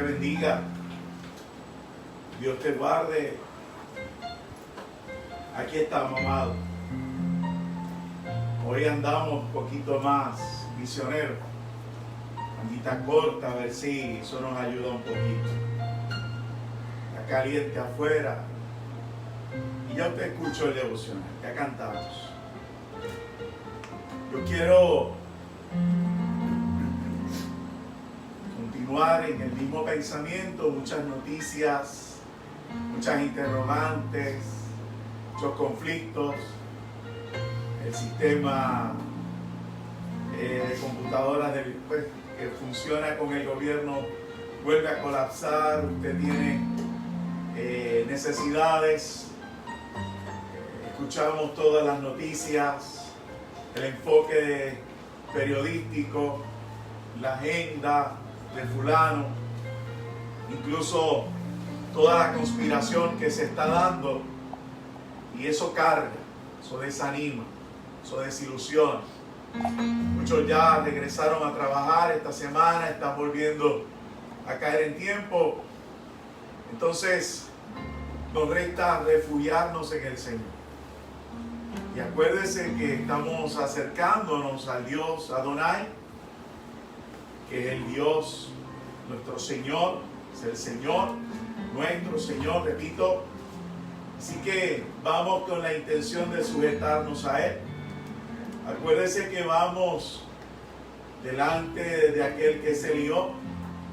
te bendiga. Dios te guarde. Aquí estamos, amado. Hoy andamos un poquito más misioneros. Andita corta, a ver si eso nos ayuda un poquito. Está caliente afuera. Y ya usted escuchó el devocional, ya cantamos. Yo quiero continuar en el mismo pensamiento, muchas noticias, muchas interrogantes, muchos conflictos. El sistema de computadoras que funciona con el gobierno vuelve a colapsar. Usted tiene necesidades. Escuchamos todas las noticias, el enfoque periodístico, la agenda de fulano, incluso toda la conspiración que se está dando, y eso carga, eso desanima, eso desilusiona. Muchos ya regresaron a trabajar esta semana, están volviendo a caer en tiempo. Entonces nos resta refugiarnos en el Señor. Y acuérdese que estamos acercándonos al Dios Adonai, que es el Dios, nuestro Señor, es el Señor, nuestro Señor, repito. Así que vamos con la intención de sujetarnos a Él. Acuérdese que vamos delante de aquel que es el Dios,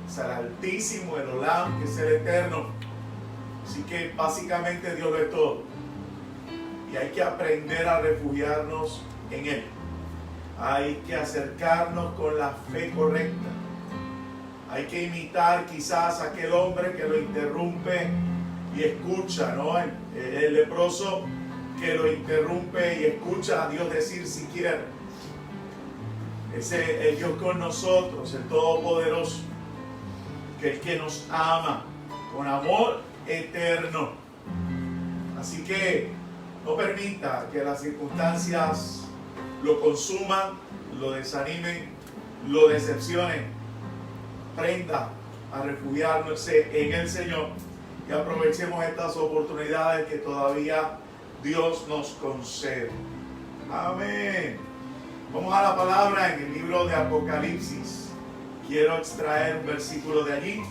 es el Altísimo, el Olam, que es el Eterno. Así que básicamente Dios lo es todo. Y hay que aprender a refugiarnos en Él. Hay que acercarnos con la fe correcta. Hay que imitar quizás a aquel hombre que lo interrumpe y escucha, ¿no? El leproso que lo interrumpe y escucha a Dios decir si quiere. Ese el Dios con nosotros, el Todopoderoso, que es el que nos ama con amor eterno. Así que no permita que las circunstancias lo consuman, lo desanimen, lo decepcionen. Aprenda a refugiarnos en el Señor y aprovechemos estas oportunidades que todavía Dios nos concede. Amén. Vamos a la palabra en el libro de Apocalipsis. Quiero extraer un versículo de allí.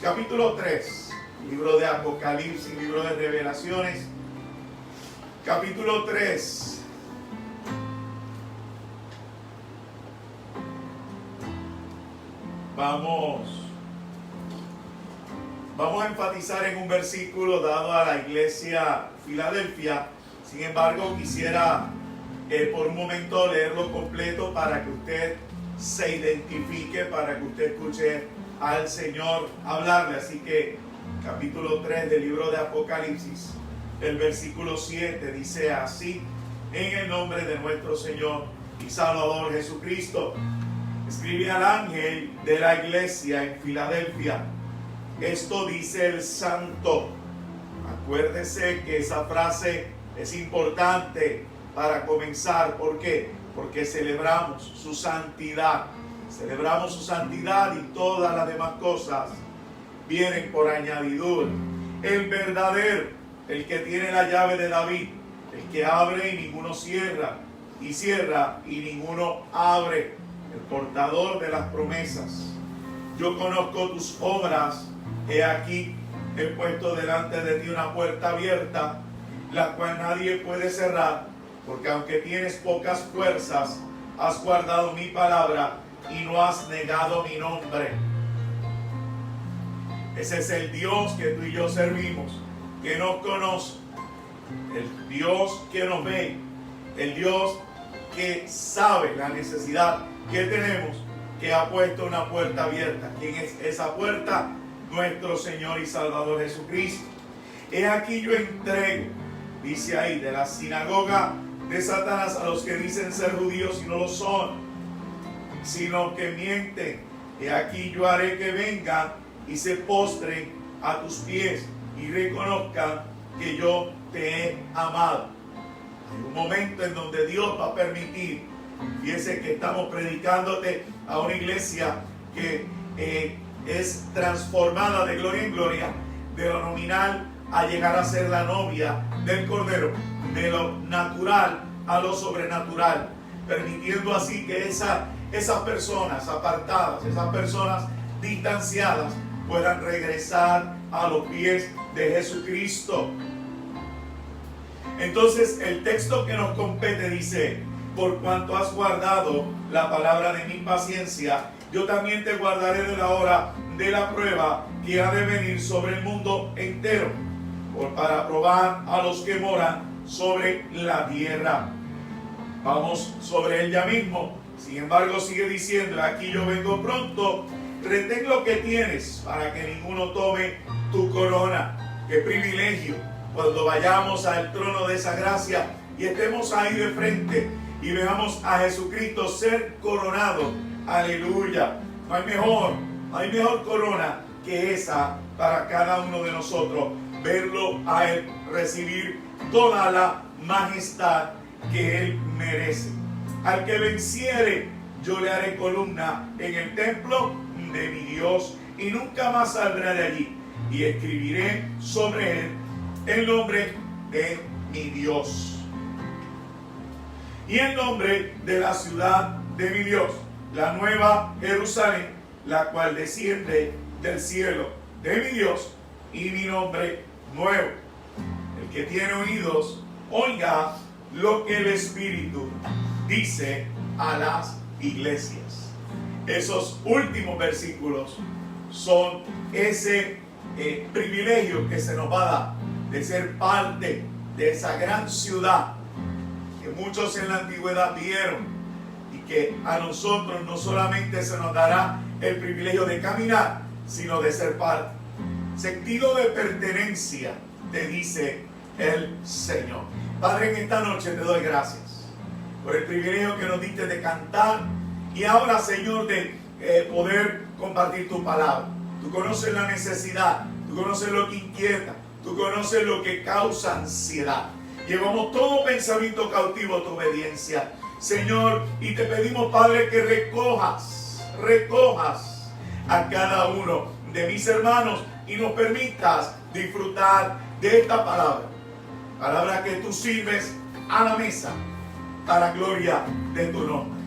Capítulo 3. Libro de Apocalipsis, libro de Revelaciones. Capítulo 3. Vamos a enfatizar en un versículo dado a la iglesia Filadelfia. Sin embargo, quisiera por un momento leerlo completo para que usted se identifique, para que usted escuche al Señor hablarle. Así que capítulo 3 del libro de Apocalipsis, el versículo 7 dice así: en el nombre de nuestro Señor y Salvador Jesucristo, escribe al ángel de la iglesia en Filadelfia, esto dice el Santo. Acuérdese que esa frase es importante para comenzar. ¿Por qué? Porque celebramos su santidad. Celebramos su santidad y todas las demás cosas vienen por añadidura. El verdadero, el que tiene la llave de David, el que abre y ninguno cierra, y cierra y ninguno abre, el portador de las promesas. Yo conozco tus obras, he aquí, he puesto delante de ti una puerta abierta, la cual nadie puede cerrar, porque aunque tienes pocas fuerzas, has guardado mi palabra y no has negado mi nombre. Ese es el Dios que tú y yo servimos, que nos conoce, el Dios que nos ve, el Dios que sabe la necesidad que tenemos, que ha puesto una puerta abierta. ¿Quién es esa puerta? Nuestro Señor y Salvador Jesucristo. He aquí yo entrego, dice ahí, de la sinagoga de Satanás a los que dicen ser judíos y no lo son, sino que mienten. He aquí yo haré que vengan y se postren a tus pies y reconozcan que yo te he amado. Hay un momento en donde Dios va a permitir. Fíjense que estamos predicándote a una iglesia que es transformada de gloria en gloria, de lo nominal a llegar a ser la novia del Cordero, de lo natural a lo sobrenatural, permitiendo así que esas personas apartadas, esas personas distanciadas, puedan regresar a los pies de Jesucristo. Entonces el texto que nos compete dice: por cuanto has guardado la palabra de mi paciencia, yo también te guardaré de la hora de la prueba que ha de venir sobre el mundo entero, para probar a los que moran sobre la tierra. Vamos sobre él ya mismo. Sin embargo, sigue diciendo: aquí yo vengo pronto, retén lo que tienes para que ninguno tome tu corona. Qué privilegio cuando vayamos al trono de esa gracia y estemos ahí de frente y veamos a Jesucristo ser coronado. Aleluya. No hay mejor corona que esa para cada uno de nosotros. Verlo a Él, recibir toda la majestad que Él merece. Al que venciere, yo le haré columna en el templo de mi Dios, y nunca más saldrá de allí. Y escribiré sobre él el nombre de mi Dios y el nombre de la ciudad de mi Dios, la nueva Jerusalén, la cual desciende del cielo de mi Dios, y mi nombre nuevo. El que tiene oídos, oiga lo que el Espíritu dice a las iglesias. Esos últimos versículos son ese privilegio que se nos va a dar de ser parte de esa gran ciudad que muchos en la antigüedad vieron, y que a nosotros no solamente se nos dará el privilegio de caminar, sino de ser parte. Sentido de pertenencia, te dice el Señor. Padre, en esta noche te doy gracias por el privilegio que nos diste de cantar, y ahora, Señor, de poder compartir tu palabra. Tú conoces la necesidad, tú conoces lo que inquieta, tú conoces lo que causa ansiedad. Llevamos todo pensamiento cautivo a tu obediencia, Señor, y te pedimos, Padre, que recojas a cada uno de mis hermanos y nos permitas disfrutar de esta palabra que tú sirves a la mesa para gloria de tu nombre.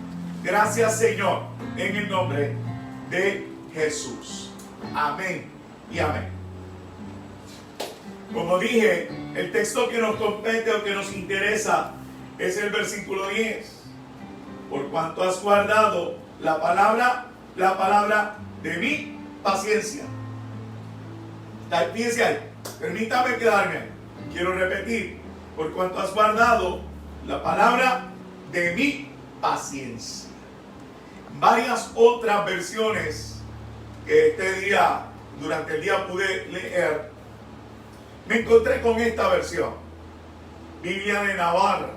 Gracias, Señor, en el nombre de Jesús. Amén y amén. Como dije, el texto que nos compete o que nos interesa es el versículo 10. Por cuanto has guardado la palabra de mi paciencia. Fíjense ahí, permítame quedarme ahí. Quiero repetir: por cuanto has guardado la palabra de mi paciencia. Varias otras versiones que este día, durante el día pude leer, me encontré con esta versión. Biblia de Navarra.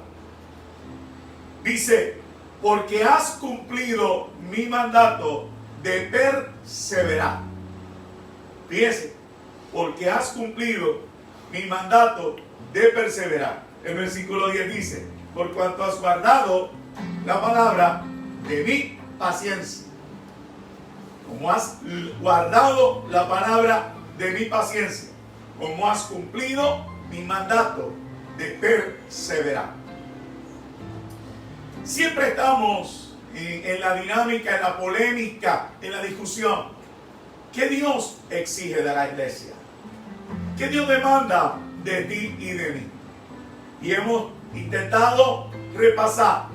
Dice: porque has cumplido mi mandato de perseverar. Fíjese, porque has cumplido mi mandato de perseverar. El versículo 10 dice: por cuanto has guardado la palabra de mi paciencia. Como has guardado la palabra de mi paciencia, como has cumplido mi mandato de perseverar. Siempre estamos en la dinámica, en la polémica, en la discusión. ¿Qué Dios exige de la iglesia? ¿Qué Dios demanda de ti y de mí? Y hemos intentado repasar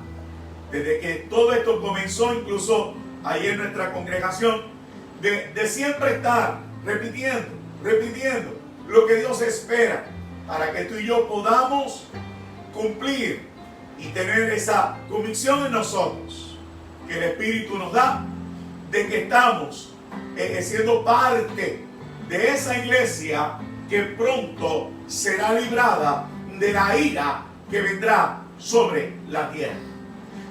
desde que todo esto comenzó, incluso ahí en nuestra congregación, de siempre estar repitiendo lo que Dios espera para que tú y yo podamos cumplir y tener esa convicción en nosotros que el Espíritu nos da de que estamos siendo parte de esa iglesia que pronto será librada de la ira que vendrá sobre la tierra.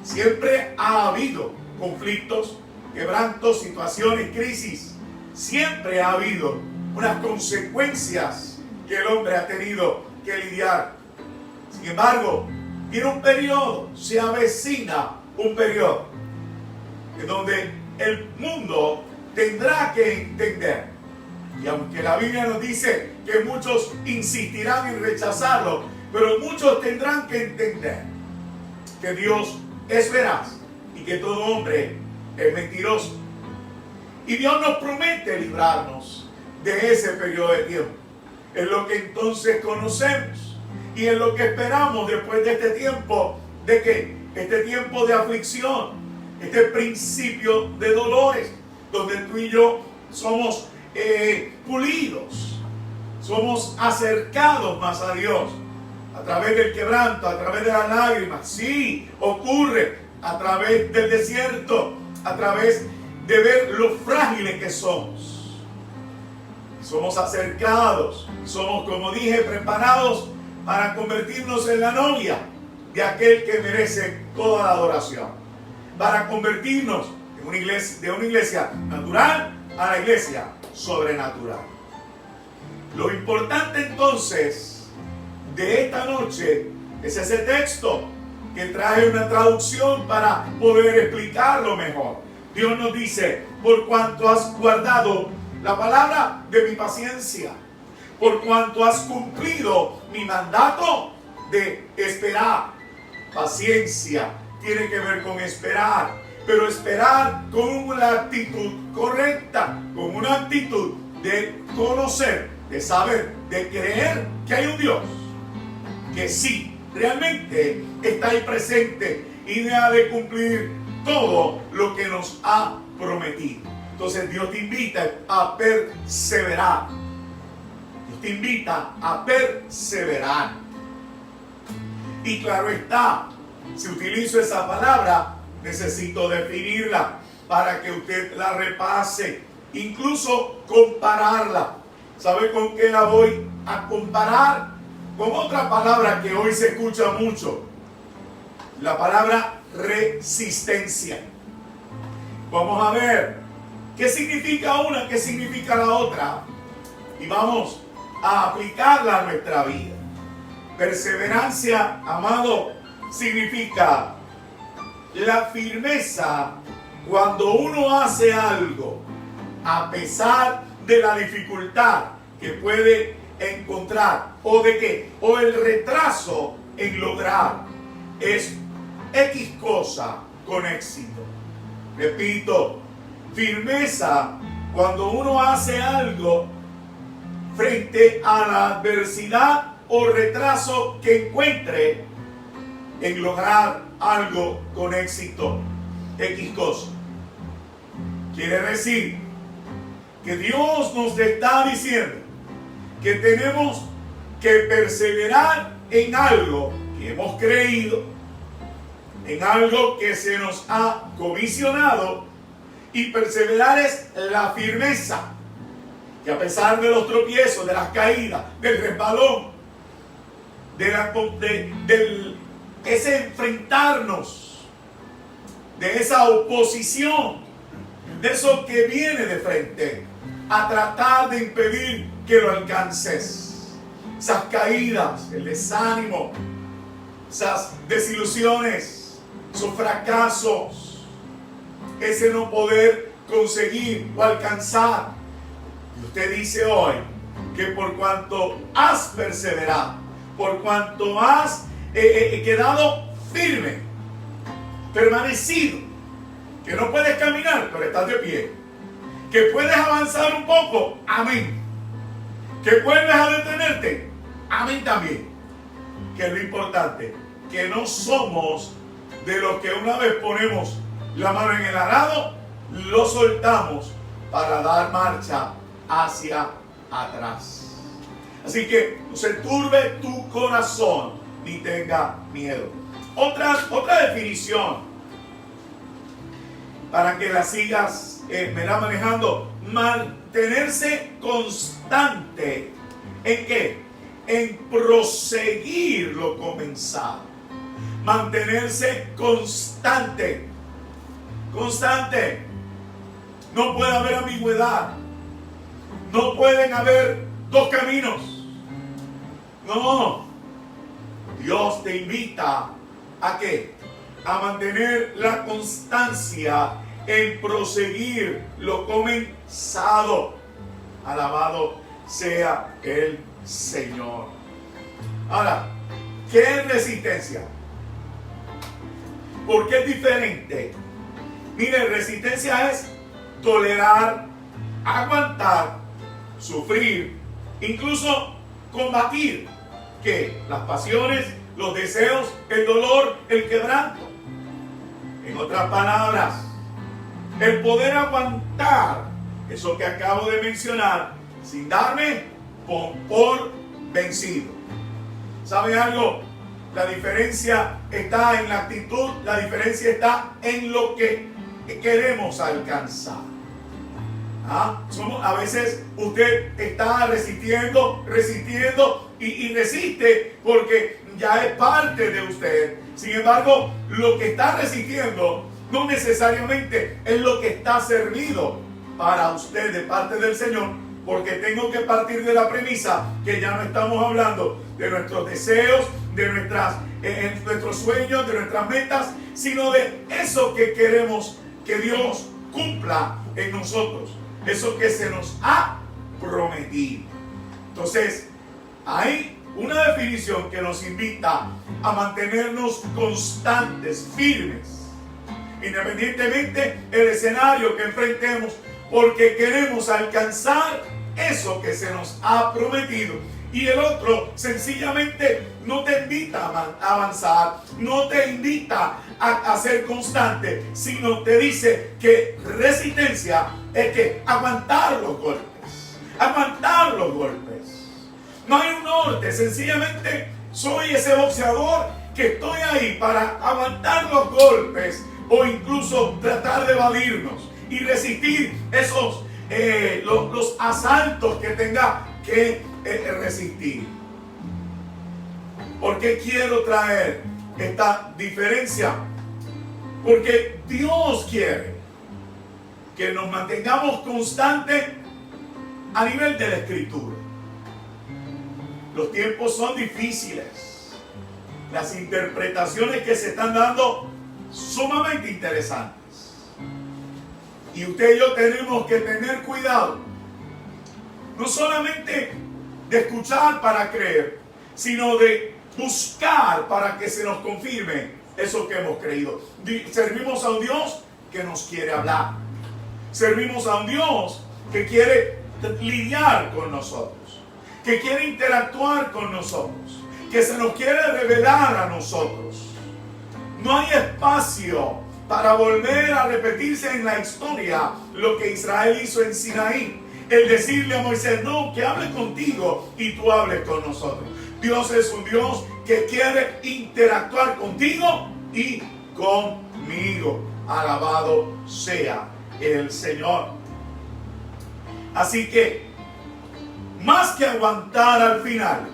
Siempre ha habido conflictos, quebrantos, situaciones, crisis. Siempre ha habido unas consecuencias que el hombre ha tenido que lidiar. Sin embargo, viene un periodo, se avecina un periodo en donde el mundo tendrá que entender. Y aunque la Biblia nos dice que muchos insistirán en rechazarlo, pero muchos tendrán que entender que Dios es veraz y que todo hombre es mentiroso. Y Dios nos promete librarnos de ese periodo de tiempo. Es lo que entonces conocemos y es lo que esperamos después de este tiempo. ¿De qué? Este tiempo de aflicción, este principio de dolores, donde tú y yo somos pulidos, somos acercados más a Dios a través del quebranto, a través de las lágrimas. Sí, ocurre a través del desierto, a través de ver lo frágiles que somos. Somos acercados, somos, como dije, preparados para convertirnos en la novia de aquel que merece toda la adoración, para convertirnos en una iglesia, de una iglesia natural a la iglesia sobrenatural. Lo importante entonces de esta noche es ese texto que trae una traducción para poder explicarlo mejor. Dios nos dice: por cuanto has guardado la palabra de mi paciencia, por cuanto has cumplido mi mandato de esperar. Paciencia tiene que ver con esperar, pero esperar con una actitud correcta, con una actitud de conocer, de saber, de creer que hay un Dios que sí, realmente está ahí presente y ha de cumplir todo lo que nos ha prometido. Entonces Dios te invita a perseverar. Dios te invita a perseverar. Y claro está, si utilizo esa palabra, necesito definirla para que usted la repase, incluso compararla. ¿Sabe con qué la voy a comparar? Con otra palabra que hoy se escucha mucho, la palabra resistencia. Vamos a ver qué significa una, qué significa la otra, y vamos a aplicarla a nuestra vida. Perseverancia, amado, significa la firmeza cuando uno hace algo a pesar de la dificultad que puede encontrar, o de qué, o el retraso en lograr es X cosa con éxito. Repito, firmeza cuando uno hace algo frente a la adversidad o retraso que encuentre en lograr algo con éxito. X cosa. Quiere decir que Dios nos está diciendo que tenemos que perseverar en algo que hemos creído, en algo que se nos ha comisionado, y perseverar es la firmeza, que a pesar de los tropiezos, de las caídas, del resbalón, de ese enfrentarnos, de esa oposición, de eso que viene de frente, a tratar de impedir que lo alcances. Esas caídas, el desánimo, esas desilusiones, esos fracasos, ese no poder conseguir o alcanzar. Y usted dice hoy que por cuanto has perseverado, por cuanto has quedado firme, permanecido, que no puedes caminar, pero estás de pie, que puedes avanzar un poco, amén, que vuelves a detenerte, amén también, que es lo importante, que no somos de los que una vez ponemos la mano en el arado, lo soltamos para dar marcha hacia atrás. Así que no se turbe tu corazón ni tenga miedo. Otra definición para que la sigas manejando: mantenerse constante. ¿En qué? En proseguir lo comenzado. Mantenerse constante. Constante. No puede haber ambigüedad. No pueden haber dos caminos. No. Dios te invita ¿a qué? A mantener la constancia en proseguir lo comenzado. Alabado sea el Señor. Ahora, ¿qué es resistencia? ¿Por qué es diferente? Mire, resistencia es tolerar, aguantar, sufrir, incluso combatir ¿qué? Las pasiones, los deseos, el dolor, el quebranto. En otras palabras, el poder aguantar eso que acabo de mencionar sin darme por vencido. ¿Sabe algo? La diferencia está en la actitud, la diferencia está en lo que queremos alcanzar. A veces usted está resistiendo y resiste porque ya es parte de usted. Sin embargo, lo que está resistiendo no necesariamente es lo que está servido para usted de parte del Señor, porque tengo que partir de la premisa que ya no estamos hablando de nuestros deseos, de nuestros sueños, de nuestras metas, sino de eso que queremos que Dios cumpla en nosotros, eso que se nos ha prometido. Entonces, hay una definición que nos invita a mantenernos constantes, firmes, independientemente del escenario que enfrentemos, porque queremos alcanzar eso que se nos ha prometido. Y el otro sencillamente no te invita a avanzar, no te invita a ser constante, sino te dice que resistencia es que aguantar los golpes, aguantar los golpes. No hay un norte, sencillamente soy ese boxeador que estoy ahí para aguantar los golpes o incluso tratar de evadirnos y resistir esos los asaltos que tenga que resistir. ¿Por qué quiero traer esta diferencia? Porque Dios quiere que nos mantengamos constantes a nivel de la Escritura. Los tiempos son difíciles. Las interpretaciones que se están dando sumamente interesantes. Y usted y yo tenemos que tener cuidado. No solamente de escuchar para creer, sino de buscar para que se nos confirme eso que hemos creído. Servimos a un Dios que nos quiere hablar. Servimos a un Dios que quiere lidiar con nosotros, que quiere interactuar con nosotros, que se nos quiere revelar a nosotros. No hay espacio para volver a repetirse en la historia lo que Israel hizo en Sinaí. El decirle a Moisés, no, que hable contigo y tú hables con nosotros. Dios es un Dios que quiere interactuar contigo y conmigo. Alabado sea el Señor. Así que, más que aguantar al final,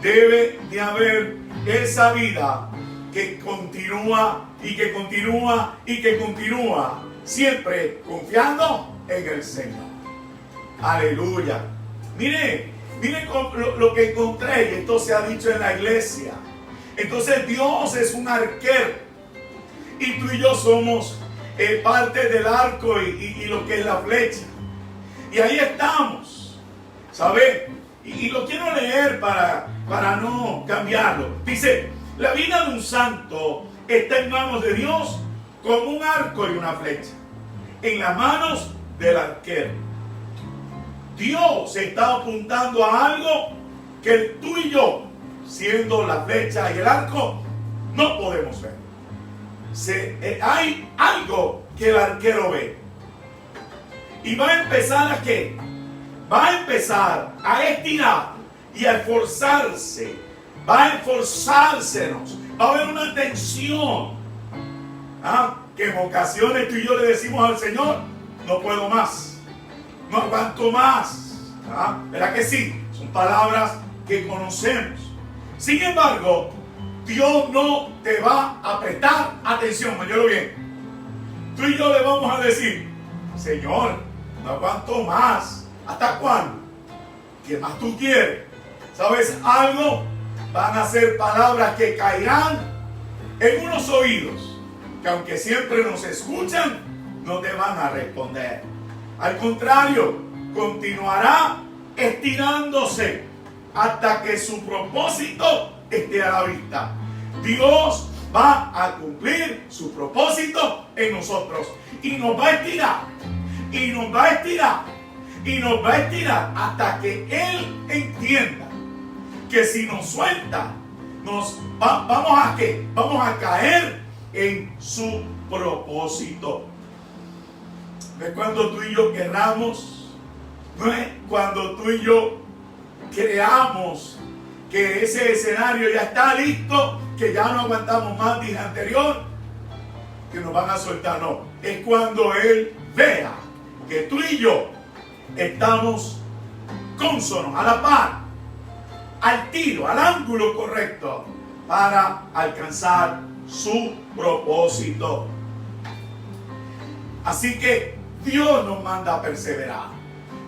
debe de haber esa vida que continúa y que continúa y que continúa, siempre confiando en el Señor. Aleluya. Mire lo que encontré, y esto se ha dicho en la iglesia. Entonces Dios es un arquero y tú y yo somos parte del arco y lo que es la flecha. Y ahí estamos, ¿sabe? Y lo quiero leer para no cambiarlo. Dice, la vida de un santo está en manos de Dios como un arco y una flecha, en las manos del arquero. Dios está apuntando a algo que tú y yo, siendo la flecha y el arco, no podemos ver. Hay algo que el arquero ve. Y va a empezar a ¿qué? Va a empezar a estirar y a esforzarse. Va a esforzársenos. Va a haber una tensión. Que en ocasiones tú y yo le decimos al Señor, no puedo más. No aguanto más. ¿Verdad que sí? Son palabras que conocemos. Sin embargo, Dios no te va a prestar atención. Óyelo bien. Tú y yo le vamos a decir, Señor, no aguanto más. ¿Hasta cuándo? ¿Qué más tú quieres? ¿Sabes algo? Van a ser palabras que caerán en unos oídos que aunque siempre nos escuchan, no te van a responder. Al contrario, continuará estirándose hasta que su propósito esté a la vista. Dios va a cumplir su propósito en nosotros y nos va a estirar, y nos va a estirar, y nos va a estirar hasta que Él entienda que si nos suelta, vamos a ¿qué? Vamos a caer en su propósito. No es cuando tú y yo querramos, no es cuando tú y yo creamos que ese escenario ya está listo, que ya no aguantamos más día anterior, que nos van a soltar. No, es cuando Él vea que tú y yo estamos cónsonos, a la par, al tiro, al ángulo correcto para alcanzar su propósito. Así que Dios nos manda a perseverar.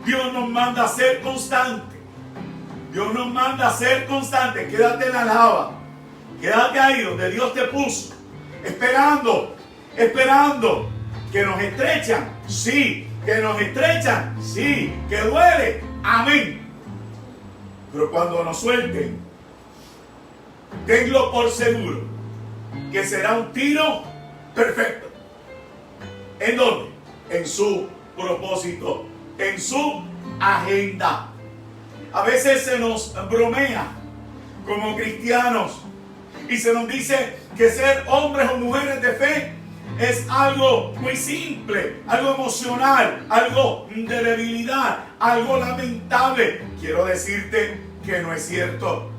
Dios nos manda a ser constantes. Dios nos manda a ser constantes. Quédate en la lava. Quédate ahí donde Dios te puso. Esperando. Que nos estrechan. Sí. Que nos estrechan. Sí. Que duele. Amén. Pero cuando nos suelten, tenlo por seguro que será un tiro perfecto. ¿En dónde? En su propósito, en su agenda. A veces se nos bromea como cristianos y se nos dice que ser hombres o mujeres de fe es algo muy simple, algo emocional, algo de debilidad, algo lamentable. Quiero decirte que no es cierto.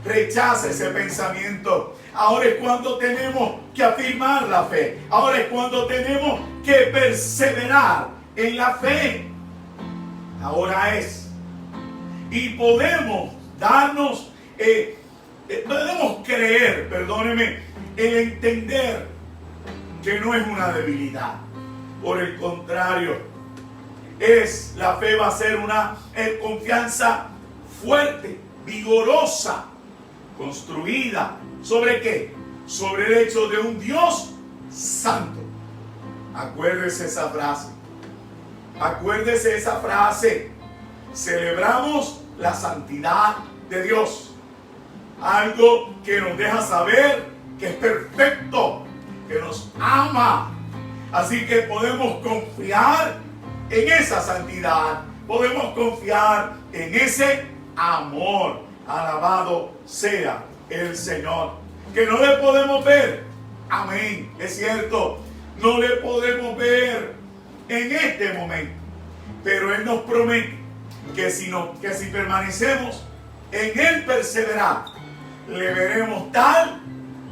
Rechaza ese pensamiento. Ahora es cuando tenemos que afirmar la fe. Ahora es cuando tenemos que perseverar en la fe. Ahora es. Y podemos darnos, podemos creer, perdóneme, el entender que no es una debilidad. Por el contrario, la fe va a ser una confianza fuerte, vigorosa, construida. ¿Sobre qué? Sobre el hecho de un Dios santo. Acuérdese esa frase. Acuérdese esa frase. Celebramos la santidad de Dios. Algo que nos deja saber que es perfecto, que nos ama. Así que podemos confiar en esa santidad. Podemos confiar en ese amor. Alabado sea el Señor. Que no le podemos ver. Amén. Es cierto. No le podemos ver en este momento. Pero Él nos promete que si permanecemos en Él perseverar, le veremos tal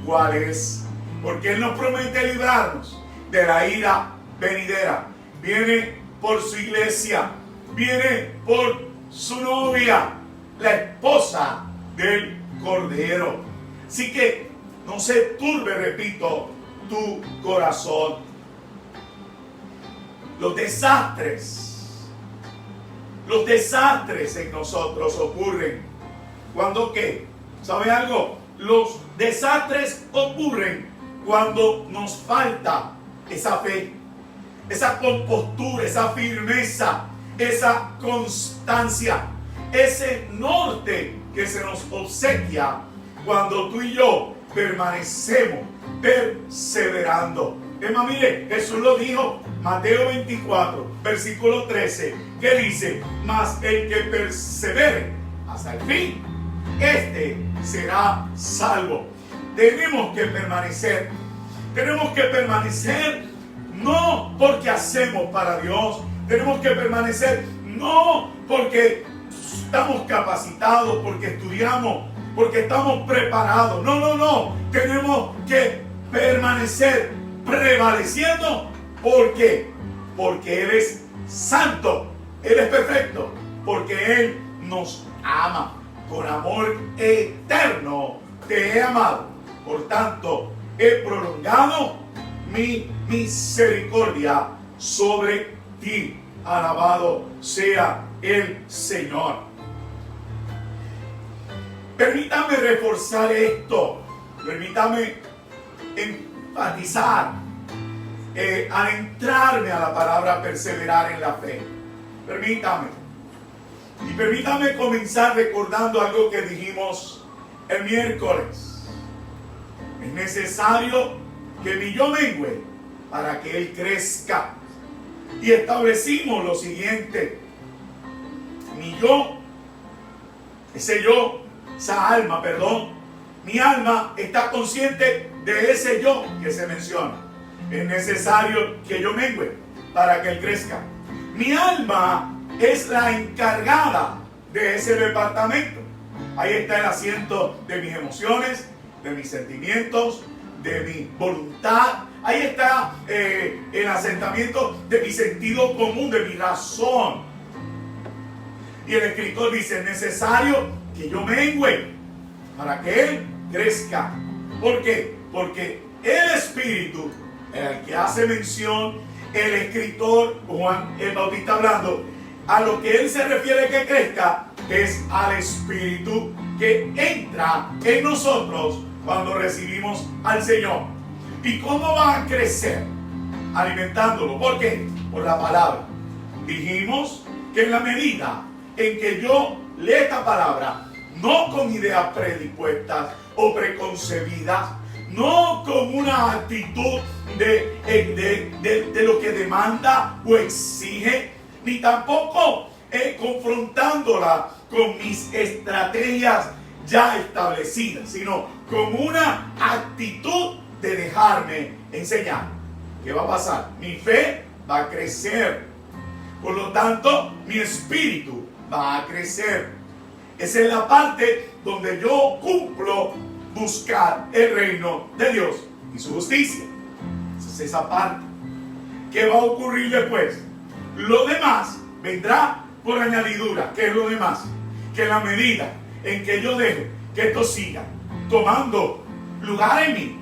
cual es. Porque Él nos promete librarnos de la ira venidera. Viene por su iglesia. Viene por su novia, la esposa del Cordero. Así que no se turbe, repito, tu corazón. Los desastres en nosotros ocurren cuando ¿qué? ¿Sabe algo? Los desastres ocurren cuando nos falta esa fe, esa compostura, esa firmeza, esa constancia, ese norte que se nos obsequia cuando tú y yo permanecemos perseverando. Mire, Jesús lo dijo, Mateo 24, versículo 13, que dice: mas el que persevere hasta el fin, este será salvo. Tenemos que permanecer no porque hacemos para Dios, tenemos que permanecer no porque estamos capacitados, porque estudiamos, porque estamos preparados. No. Tenemos que permanecer prevaleciendo. ¿Por qué? Porque Él es santo, Él es perfecto, porque Él nos ama. Con amor eterno te he amado. Por tanto, he prolongado mi misericordia sobre ti. Alabado sea el Señor. Permítame reforzar esto. Permítame enfatizar adentrarme a la palabra perseverar en la fe. Permítame. Y permítame comenzar recordando algo que dijimos el miércoles. Es necesario que mi yo mengüe para que Él crezca. Y establecimos lo siguiente. Mi yo, mi alma está consciente de ese yo que se menciona. Es necesario que yo mengüe para que Él crezca. Mi alma es la encargada de ese departamento. Ahí está el asiento de mis emociones, de mis sentimientos, de mi voluntad. Ahí está el asentamiento de mi sentido común, de mi razón. Y el escritor dice, es necesario que yo mengüe para que Él crezca. ¿Por qué? Porque el Espíritu, el que hace mención el escritor Juan el Bautista hablando, a lo que él se refiere que crezca es al Espíritu que entra en nosotros cuando recibimos al Señor. ¿Y cómo va a crecer? Alimentándolo. ¿Por qué? Por la palabra. Dijimos que en la medida en que yo lea esta palabra, no con ideas predispuestas o preconcebidas, no con una actitud de lo que demanda o exige, ni tampoco confrontándola con mis estrategias ya establecidas, sino con una actitud de dejarme enseñar. ¿Qué va a pasar? Mi fe va a crecer. Por lo tanto, mi espíritu va a crecer. Esa es la parte donde yo cumplo buscar el reino de Dios y su justicia. Esa es esa parte. ¿Qué va a ocurrir después? Lo demás vendrá por añadidura. ¿Qué es lo demás? Que en la medida en que yo dejo que esto siga tomando lugar en mí,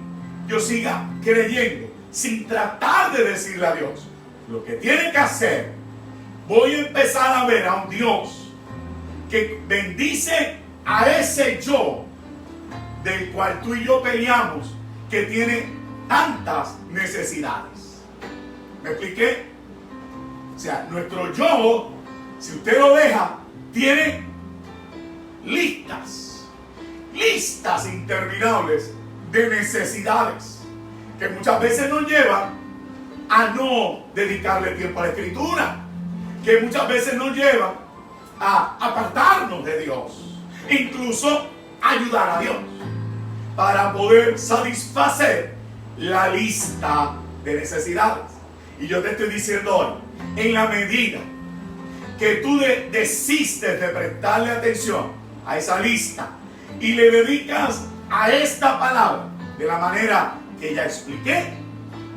yo siga creyendo sin tratar de decirle a Dios lo que tiene que hacer, voy a empezar a ver a un Dios que bendice a ese yo del cual tú y yo peleamos, que tiene tantas necesidades. ¿Me expliqué? O sea, nuestro yo, si usted lo deja, tiene listas interminables de necesidades que muchas veces nos llevan a no dedicarle tiempo a la escritura, que muchas veces nos llevan a apartarnos de Dios, incluso ayudar a Dios para poder satisfacer la lista de necesidades. Y yo te estoy diciendo hoy, en la medida que tú desistes de prestarle atención a esa lista y le dedicas a esta palabra de la manera que ya expliqué,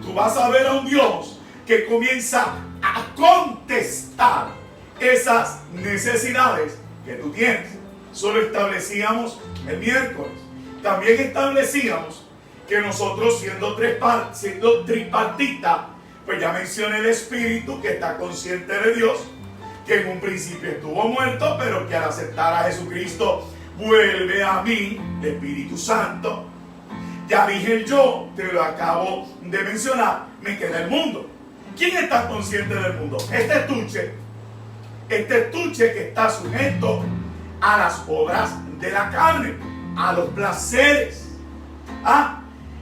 tú vas a ver a un Dios que comienza a contestar esas necesidades que tú tienes. Solo establecíamos el miércoles. También establecíamos que nosotros siendo tripartita, pues ya mencioné el Espíritu que está consciente de Dios, que en un principio estuvo muerto, pero que al aceptar a Jesucristo vuelve a mí, el Espíritu Santo. Ya dije el yo, te lo acabo de mencionar, me queda el mundo. ¿Quién está consciente del mundo? Este estuche que está sujeto a las obras de la carne, a los placeres.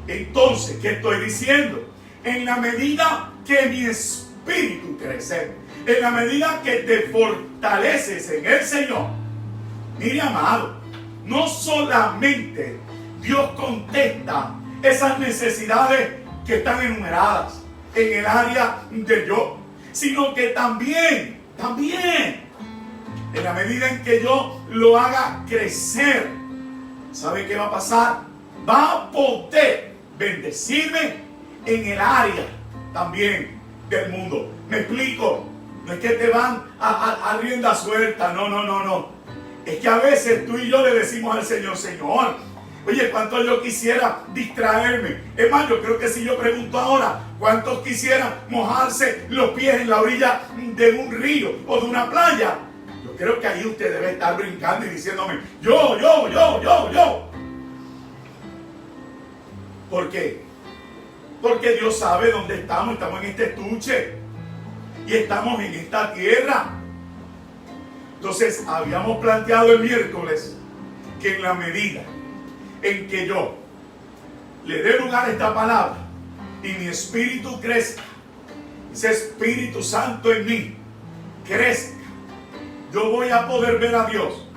Entonces, ¿qué estoy diciendo? En la medida que mi espíritu crece, en la medida que te fortaleces en el Señor, mire amado, no solamente Dios contesta esas necesidades que están enumeradas en el área del yo, sino que también, en la medida en que yo lo haga crecer, ¿sabe qué va a pasar? Va a poder bendecirme en el área también del mundo. Me explico. No es que te van a rienda suelta. No. Es que a veces tú y yo le decimos al Señor, Señor, oye, ¿cuánto yo quisiera distraerme? Es más, yo creo que si yo pregunto ahora, ¿cuántos quisieran mojarse los pies en la orilla de un río o de una playa? Yo creo que ahí usted debe estar brincando y diciéndome, yo. ¿Por qué? Porque Dios sabe dónde estamos. Estamos en este estuche y estamos en esta tierra. Entonces habíamos planteado el miércoles que en la medida en que yo le dé lugar a esta palabra y mi espíritu crezca, ese Espíritu Santo en mí crezca, yo voy a poder ver a Dios,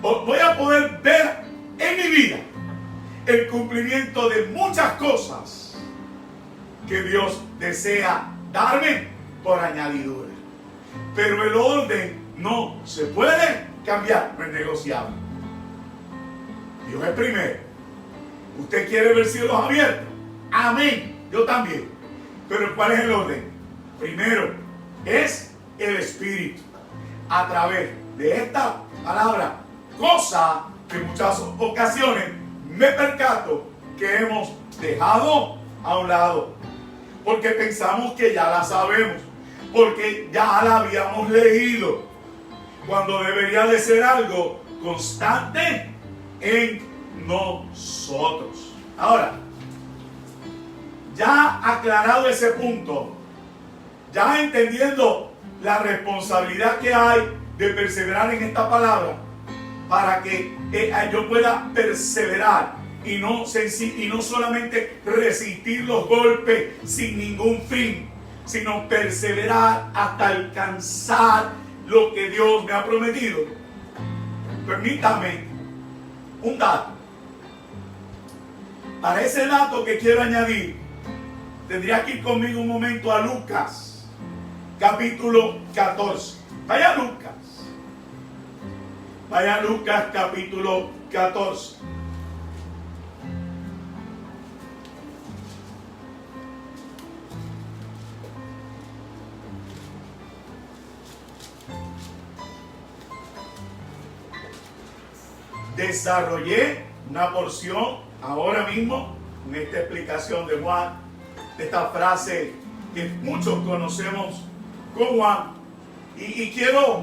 voy a poder ver en mi vida el cumplimiento de muchas cosas que Dios desea darme por añadidura. Pero el orden no se puede cambiar, no es negociable. Dios es primero. ¿Usted quiere ver cielos abiertos? Amén. Yo también. Pero ¿cuál es el orden? Primero es el Espíritu. A través de esta palabra, cosa que en muchas ocasiones me percato que hemos dejado a un lado. Porque pensamos que ya la sabemos. Porque ya la habíamos leído. Cuando debería de ser algo constante en nosotros. Ahora, ya aclarado ese punto, ya entendiendo la responsabilidad que hay de perseverar en esta palabra, para que yo pueda perseverar y no solamente resistir los golpes sin ningún fin, sino perseverar hasta alcanzar lo que Dios me ha prometido. Permítame un dato. Para ese dato que quiero añadir, tendría que ir conmigo un momento a Lucas, capítulo 14. Vaya a Lucas. Vaya a Lucas, capítulo 14. Desarrollé una porción ahora mismo en esta explicación de Juan, de esta frase que muchos conocemos con Juan, y quiero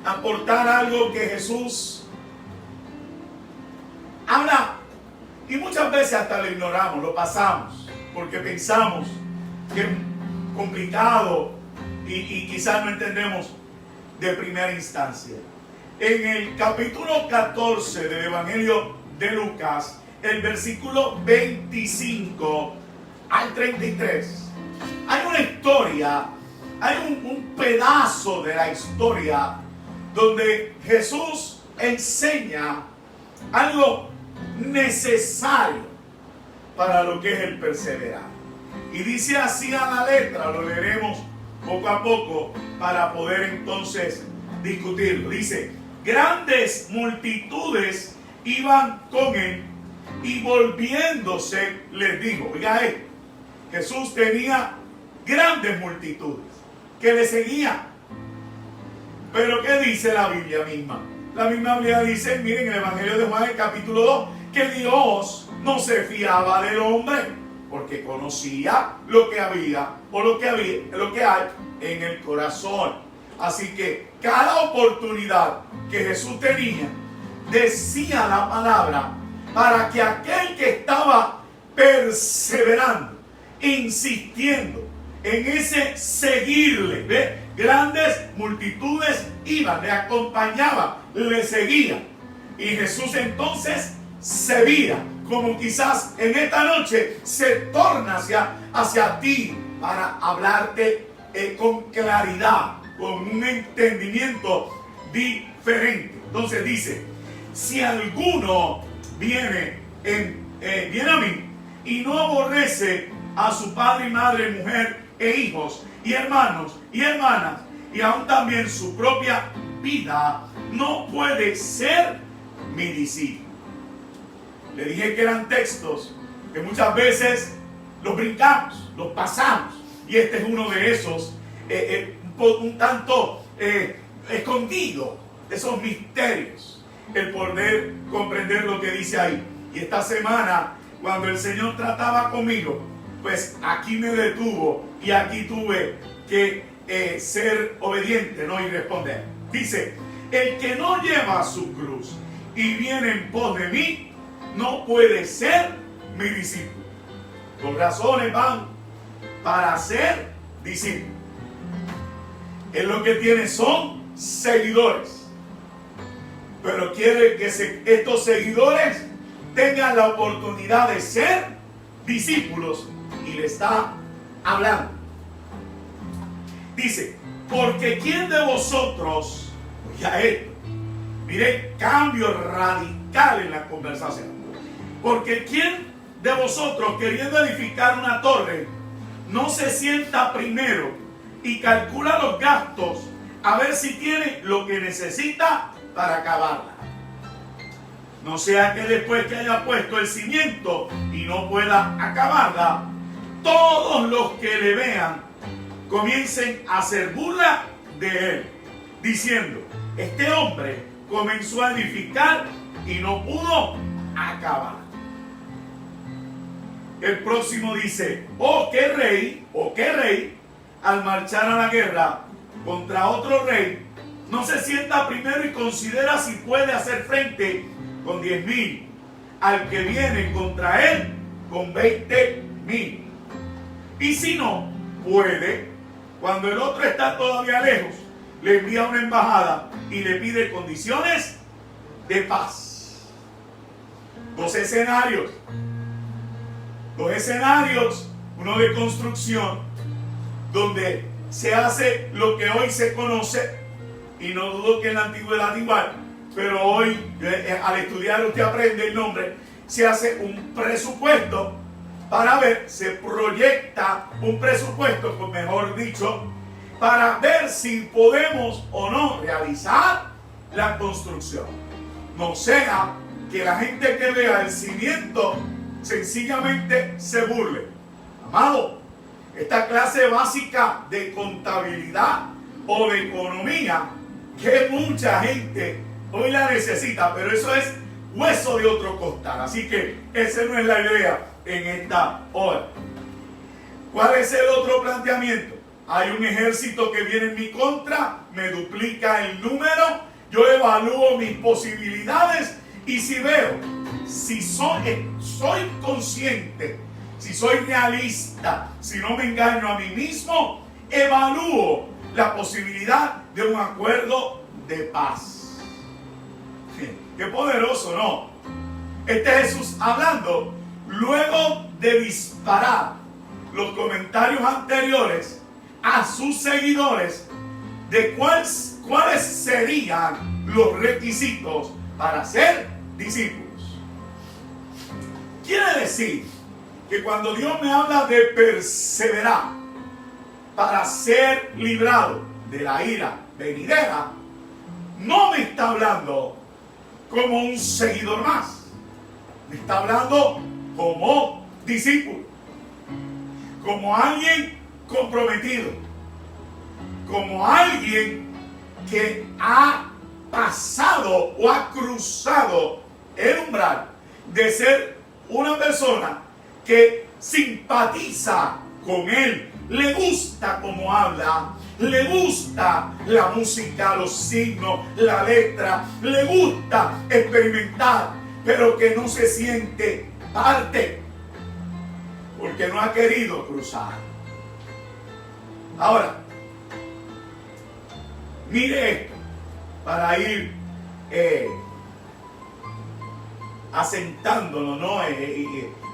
aportar algo que Jesús habla y muchas veces hasta lo ignoramos, lo pasamos porque pensamos que es complicado y quizás no entendemos de primera instancia. En el capítulo 14 del Evangelio de Lucas, el versículo 25 al 33, hay una historia, hay un pedazo de la historia donde Jesús enseña algo necesario para lo que es el perseverar. Y dice así a la letra, lo leeremos poco a poco para poder entonces discutirlo. Dice: grandes multitudes iban con él y volviéndose les dijo. Oiga esto, Jesús tenía grandes multitudes que le seguían. Pero ¿qué dice la Biblia misma? La misma Biblia dice, miren, en el Evangelio de Juan, el capítulo 2, que Dios no se fiaba del hombre, porque conocía lo que había o lo que hay en el corazón. Así que cada oportunidad que Jesús tenía, decía la palabra para que aquel que estaba perseverando, insistiendo en ese seguirle, ¿ve? Grandes multitudes iban, le acompañaban, le seguían. Y Jesús entonces se vira, como quizás en esta noche se torna hacia ti para hablarte con claridad, con un entendimiento diferente. Entonces dice: si alguno viene a mí y no aborrece a su padre y madre, mujer e hijos y hermanos y hermanas, y aún también su propia vida, no puede ser mi discípulo. Le dije que eran textos que muchas veces los brincamos, los pasamos, y este es uno de esos un tanto escondido, de esos misterios, el poder comprender lo que dice ahí. Y esta semana, cuando el Señor trataba conmigo, pues aquí me detuvo y aquí tuve que ser obediente, ¿no? Y responder. Dice: el que no lleva su cruz y viene en pos de mí, no puede ser mi discípulo. Dos razones van para ser discípulos. Él lo que tiene son seguidores. Pero quiere que estos seguidores tengan la oportunidad de ser discípulos. Y le está hablando. Dice, porque ¿quién de vosotros, oiga esto, mire, cambio radical en la conversación, porque ¿quién de vosotros, queriendo edificar una torre, no se sienta primero y calcula los gastos a ver si tiene lo que necesita para acabarla? No sea que después que haya puesto el cimiento y no pueda acabarla, todos los que le vean comiencen a hacer burla de él, diciendo, este hombre comenzó a edificar y no pudo acabar. El próximo dice, oh qué rey, al marchar a la guerra contra otro rey, no se sienta primero y considera si puede hacer frente con 10,000 al que viene contra él con 20,000. Y si no puede, cuando el otro está todavía lejos, le envía una embajada y le pide condiciones de paz. Dos escenarios, uno de construcción, donde se hace lo que hoy se conoce, y no dudo que en la antigüedad igual, pero hoy al estudiar usted aprende el nombre, se hace un presupuesto para ver, se proyecta un presupuesto, pues mejor dicho, para ver si podemos o no realizar la construcción. No sea que la gente que vea el cimiento sencillamente se burle. Amado, esta clase básica de contabilidad o de economía, que mucha gente hoy la necesita, pero eso es hueso de otro costal. Así que esa no es la idea en esta hora. ¿Cuál es el otro planteamiento? Hay un ejército que viene en mi contra, me duplica el número, yo evalúo mis posibilidades y si veo, si soy consciente, si soy realista, si no me engaño a mí mismo, evalúo la posibilidad de un acuerdo de paz. Qué poderoso, ¿no? Este Jesús hablando, luego de disparar los comentarios anteriores a sus seguidores de cuáles serían los requisitos para ser discípulos. Quiere decir que cuando Dios me habla de perseverar para ser librado de la ira venidera, no me está hablando como un seguidor más, me está hablando como discípulo, como alguien comprometido, como alguien que ha pasado o ha cruzado el umbral de ser una persona que simpatiza con él, le gusta cómo habla, le gusta la música, los signos, la letra, le gusta experimentar, pero que no se siente parte porque no ha querido cruzar. Ahora, mire esto para ir asentándolo, ¿no?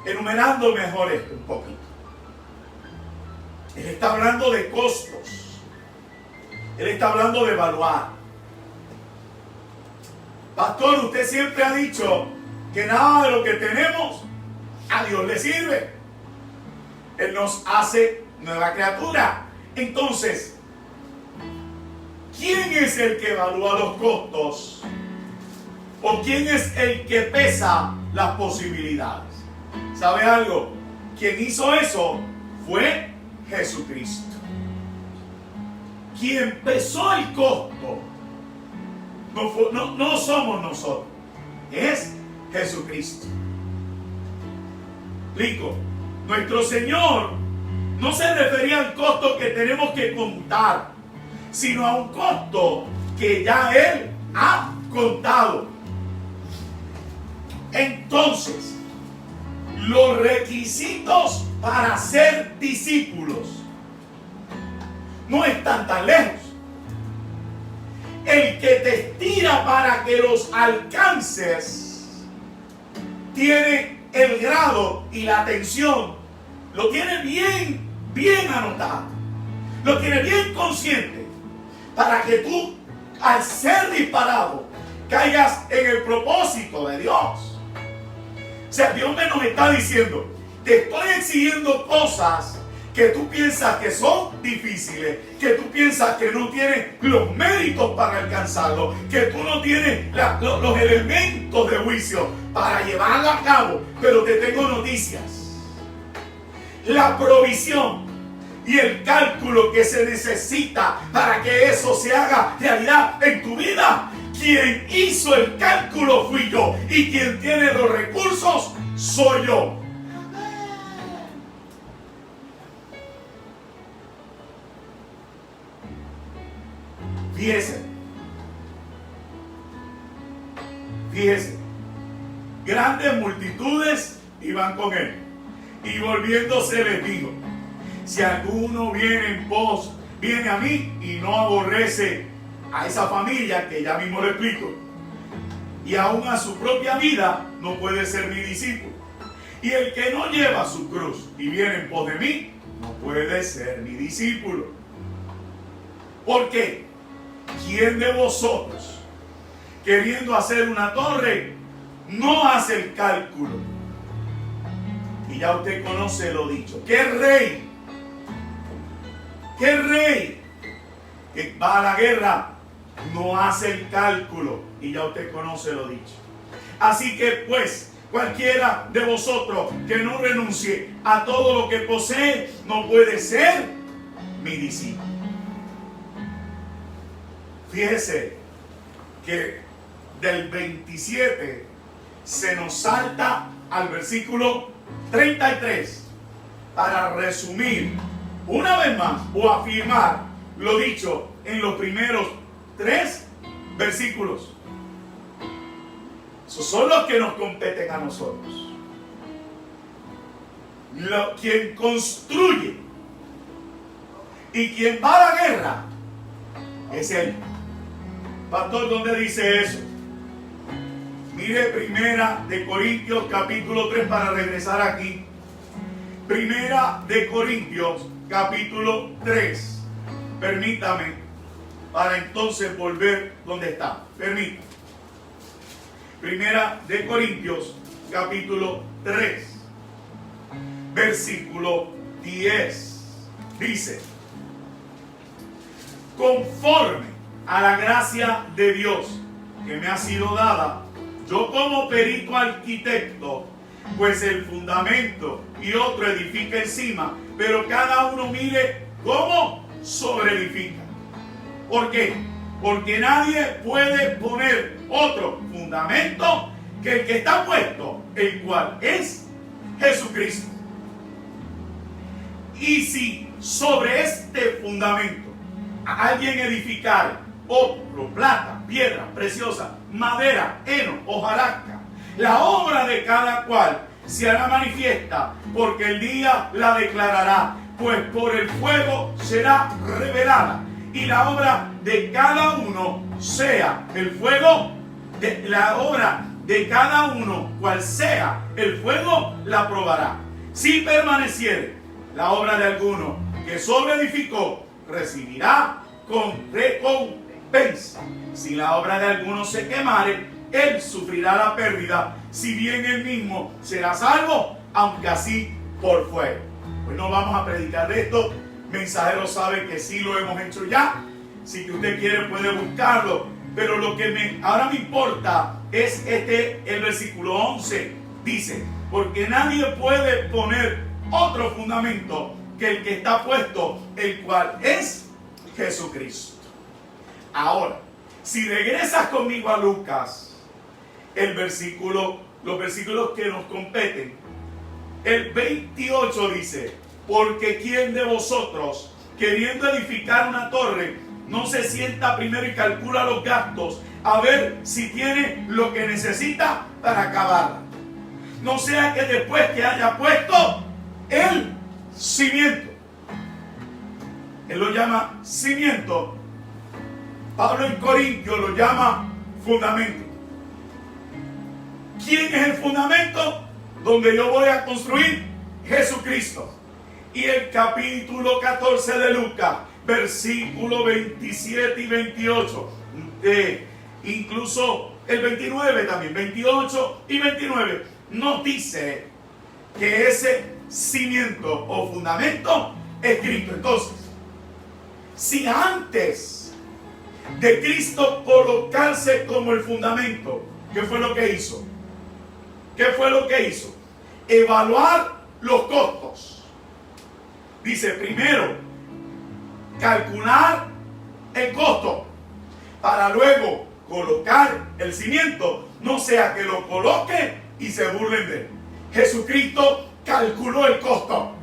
Enumerando mejor esto un poquito. Él está hablando de costos. Él está hablando de evaluar. Pastor, usted siempre ha dicho que nada de lo que tenemos a Dios le sirve. Él nos hace nueva criatura. Entonces, ¿quién es el que evalúa los costos? ¿O quién es el que pesa las posibilidades? ¿Sabe algo? Quien hizo eso fue Jesucristo. Quien pesó el costo no somos nosotros, es Jesucristo. Explico. Nuestro Señor no se refería al costo que tenemos que contar, sino a un costo que ya Él ha contado. Entonces, los requisitos para ser discípulos no están tan lejos. El que te estira para que los alcances tiene el grado y la atención, lo tiene bien anotado, lo tiene bien consciente, para que tú, al ser disparado, caigas en el propósito de Dios. O sea, Dios nos está diciendo, te estoy exigiendo cosas que tú piensas que son difíciles, que tú piensas que no tienes los méritos para alcanzarlo, que tú no tienes los elementos de juicio para llevarlo a cabo. Pero te tengo noticias. La provisión y el cálculo que se necesita para que eso se haga realidad en tu vida, quien hizo el cálculo fui yo, y quien tiene los recursos soy yo. Fíjese, grandes multitudes iban con él, y volviéndose les dijo: si alguno viene a mí y no aborrece a esa familia, que ya mismo le explico, y aún a su propia vida, no puede ser mi discípulo. Y el que no lleva su cruz y viene en pos de mí, no puede ser mi discípulo. ¿Por qué? ¿Quién de vosotros, queriendo hacer una torre, no hace el cálculo? Y ya usted conoce lo dicho. ¿Qué rey que va a la guerra no hace el cálculo? Y ya usted conoce lo dicho. Así que pues, cualquiera de vosotros que no renuncie a todo lo que posee, no puede ser mi discípulo. Fíjese que del 27 se nos salta al versículo 33 para resumir una vez más o afirmar lo dicho en los primeros 3 versículos. Esos son los que nos competen a nosotros. Quien construye y quien va a la guerra es Él. Pastor, ¿dónde dice eso? Mire Primera de Corintios capítulo 3 para regresar aquí. Primera de Corintios capítulo 3. Permítame para entonces volver donde está. Permítame. Primera de Corintios capítulo 3 versículo 10. Dice: conforme a la gracia de Dios que me ha sido dada, yo como perito arquitecto, pues el fundamento y otro edifica encima, pero cada uno mire cómo sobreedifica. ¿Por qué? Porque nadie puede poner otro fundamento que el que está puesto, el cual es Jesucristo. Y si sobre este fundamento a alguien edificar otro, plata, piedra preciosa, madera, heno, hojarasca, la obra de cada cual se hará manifiesta, porque el día la declarará, pues por el fuego será revelada, y la obra de cada uno sea el fuego, la obra de cada uno, cual sea el fuego, la probará. Si permaneciere la obra de alguno que sobreedificó, recibirá con recompensa. Si la obra de alguno se quemare, él sufrirá la pérdida, si bien él mismo será salvo, aunque así por fuego. Pues no vamos a predicar de esto. Mensajero sabe que sí lo hemos hecho ya. Si usted quiere puede buscarlo. Pero lo que ahora me importa es el versículo 11. Dice: porque nadie puede poner otro fundamento que el que está puesto, el cual es Jesucristo. Ahora, si regresas conmigo a Lucas, los versículos que nos competen, el 28 dice: porque ¿quién de vosotros, queriendo edificar una torre, no se sienta primero y calcula los gastos, a ver si tiene lo que necesita para acabarla? no sea que después que haya puesto el cimiento. Él lo llama cimiento. Pablo en Corintios lo llama fundamento. ¿Quién es el fundamento? Donde yo voy a construir Jesucristo. Y el capítulo 14 de Lucas, versículo 27 y 28, incluso el 29 también, 28 y 29, nos dice que ese cimiento o fundamento es Cristo. Entonces, si antes de Cristo colocarse como el fundamento, ¿qué fue lo que hizo? ¿Qué fue lo que hizo? Evaluar los costos. Dice, primero, calcular el costo para luego colocar el cimiento, no sea que lo coloque y se burlen de él. Jesucristo calculó el costo.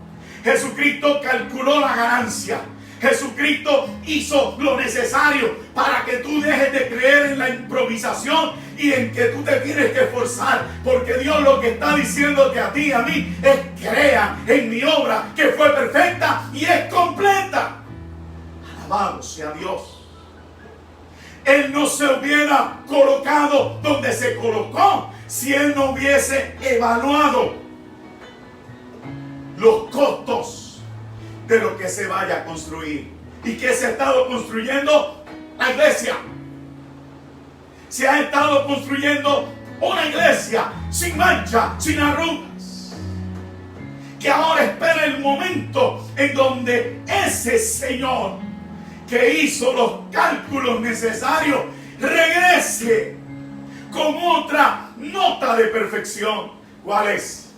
Jesucristo calculó la ganancia. Jesucristo hizo lo necesario para que tú dejes de creer en la improvisación y en que tú te tienes que esforzar, porque Dios lo que está diciéndote a ti y a mí es: crea en mi obra, que fue perfecta y es completa. Alabado sea Dios. Él no se hubiera colocado donde se colocó si Él no hubiese evaluado los costos de lo que se vaya a construir. ¿Y qué se ha estado construyendo? La iglesia. Se ha estado construyendo una iglesia sin mancha, sin arrugas, que ahora espera el momento en donde ese Señor que hizo los cálculos necesarios regrese con otra nota de perfección. ¿Cuál es?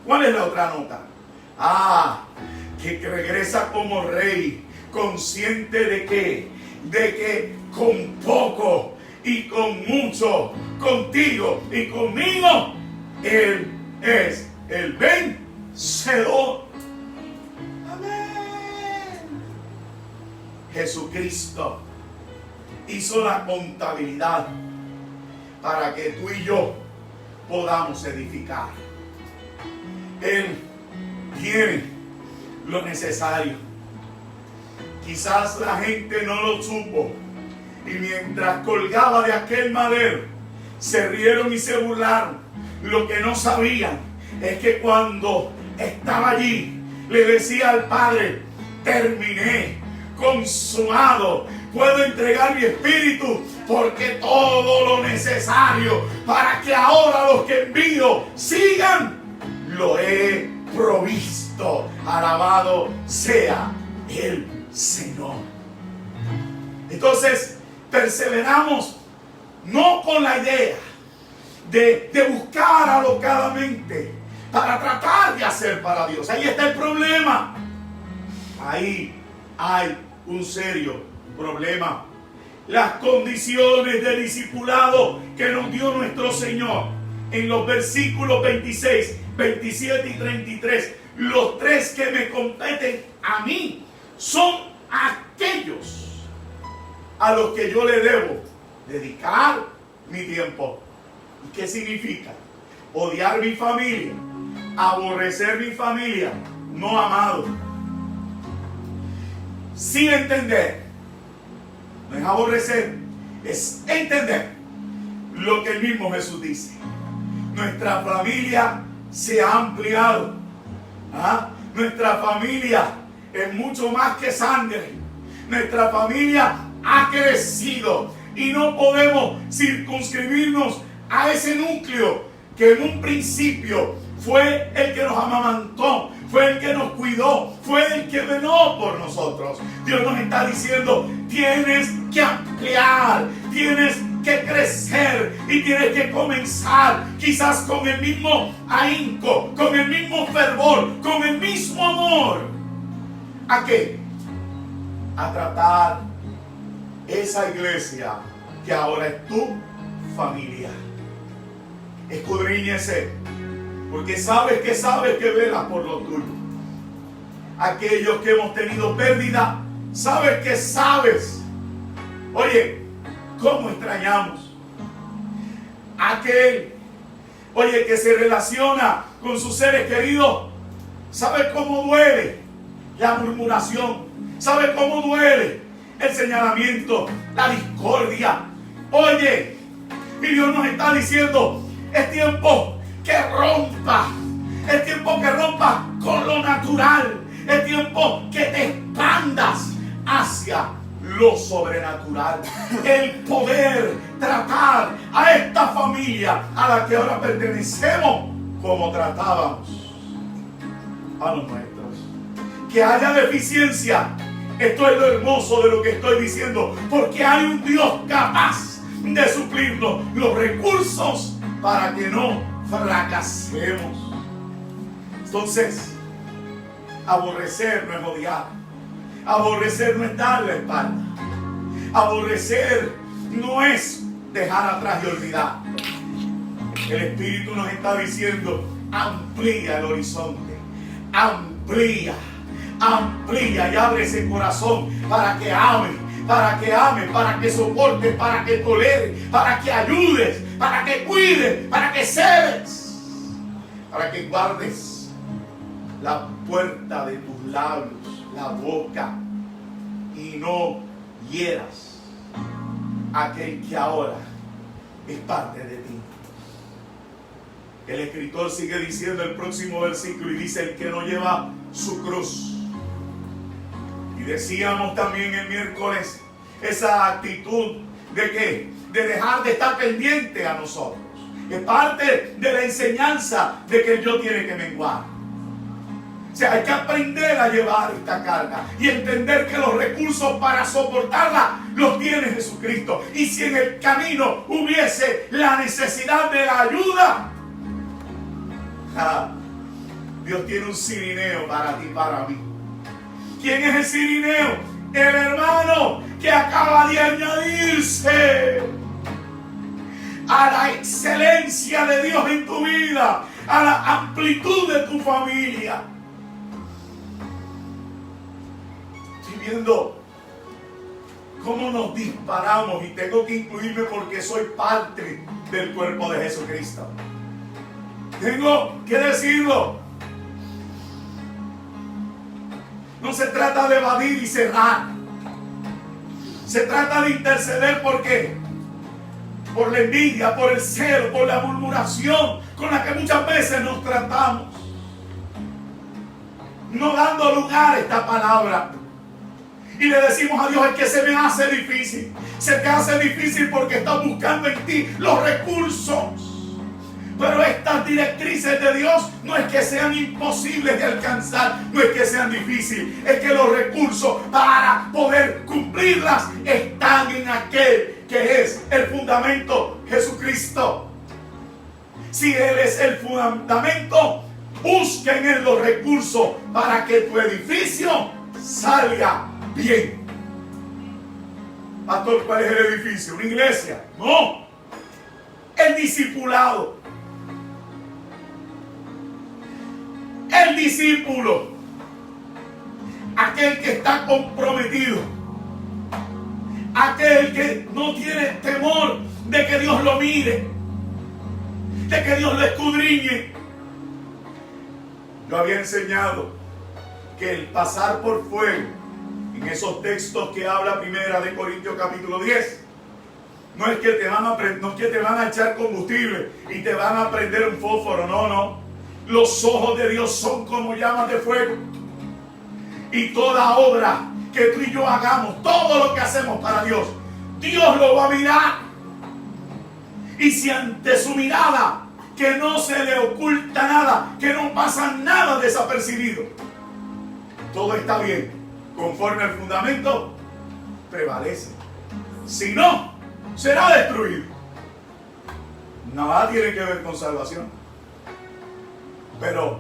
¿Cuál es la otra nota? Que regresa como rey, consciente de que con poco y con mucho, contigo y conmigo, Él es el vencedor. Amén. Jesucristo hizo la contabilidad para que tú y yo podamos edificar. Él tiene lo necesario. Quizás la gente no lo supo, y mientras colgaba de aquel madero se rieron y se burlaron. Lo que no sabían es que cuando estaba allí le decía al Padre: terminé, consumado, puedo entregar mi espíritu, porque todo lo necesario para que ahora los que envío sigan, lo he provisto. Alabado sea el Señor. Entonces, perseveramos no con la idea de buscar alocadamente para tratar de hacer para Dios. Ahí está el problema. Ahí hay un serio problema. Las condiciones de discipulado que nos dio nuestro Señor en los versículos 26, 27 y 33, los tres que me competen a mí, son aquellos a los que yo le debo dedicar mi tiempo. ¿Y qué significa? Odiar mi familia, aborrecer mi familia, no amado. Sin entender, no es aborrecer, es entender lo que el mismo Jesús dice. Nuestra familia se ha ampliado. Nuestra familia es mucho más que sangre. Nuestra familia ha crecido y no podemos circunscribirnos a ese núcleo que en un principio fue el que nos amamantó, fue el que nos cuidó, fue el que veló por nosotros. Dios nos está diciendo: tienes que ampliar, tienes que crecer y tienes que comenzar, quizás con el mismo ahínco, con el mismo fervor, con el mismo amor. ¿A qué? A tratar esa iglesia que ahora es tu familia. Escudriñese, porque sabes que velas por lo tuyo. Aquellos que hemos tenido pérdida, sabes. Oye, ¿cómo extrañamos aquel Oye, el que se relaciona con sus seres queridos, ¿sabe cómo duele la murmuración? ¿Sabe cómo duele el señalamiento, la discordia? Oye, y Dios nos está diciendo, es tiempo que rompa. Es tiempo que rompas con lo natural. Es tiempo que te expandas hacia lo sobrenatural. El poder tratar a esta familia a la que ahora pertenecemos como tratábamos a los nuestros. Que haya deficiencia. Esto es lo hermoso de lo que estoy diciendo. Porque hay un Dios capaz de suplirnos los recursos para que no fracasemos. Entonces, aborrecer no es odiar. Aborrecer no es dar la espalda. Aborrecer no es dejar atrás y olvidar. El Espíritu nos está diciendo, amplía el horizonte. Amplía y abre ese corazón para que ame, para que soporte, para que tolere, para que ayudes, para que cuides, para que cedes, para que guardes la puerta de tus labios, la boca, y no hieras a aquel que ahora es parte de ti. El escritor sigue diciendo el próximo versículo y dice, el que no lleva su cruz. Y decíamos también el miércoles esa actitud de que de dejar de estar pendiente a nosotros. Es parte de la enseñanza de que el yo tiene que menguar. O sea, hay que aprender a llevar esta carga y entender que los recursos para soportarla los tiene Jesucristo. Y si en el camino hubiese la necesidad de la ayuda, Dios tiene un cirineo para ti, para mí. ¿Quién es el cirineo? El hermano que acaba de añadirse a la excelencia de Dios en tu vida, a la amplitud de tu familia. Viendo cómo nos disparamos, y tengo que incluirme porque soy parte del cuerpo de Jesucristo. Tengo que decirlo. No se trata de evadir y cerrar. Se trata de interceder. ¿Por qué? Por la envidia, por el celo, por la murmuración con la que muchas veces nos tratamos. No dando lugar a esta palabra. Y le decimos a Dios, es que se me hace difícil. Se te hace difícil porque estás buscando en ti los recursos. Pero estas directrices de Dios no es que sean imposibles de alcanzar, no es que sean difíciles, es que los recursos para poder cumplirlas están en aquel que es el fundamento, Jesucristo. Si Él es el fundamento, busquen en los recursos para que tu edificio salga bien. Pastor, ¿cuál es el edificio? ¿Una iglesia? No. El discipulado. El discípulo. Aquel que está comprometido. Aquel que no tiene temor de que Dios lo mire. De que Dios lo escudriñe. Yo había enseñado que el pasar por fuego, en esos textos que habla Primera de Corintios capítulo 10, no es que te van a echar combustible y te van a prender un fósforo, no. Los ojos de Dios son como llamas de fuego. Y toda obra que tú y yo hagamos, todo lo que hacemos para Dios, Dios lo va a mirar. Y si ante su mirada, que no se le oculta nada, que no pasa nada desapercibido, todo está bien, conforme al fundamento, prevalece. Si no, será destruido. Nada tiene que ver con salvación. Pero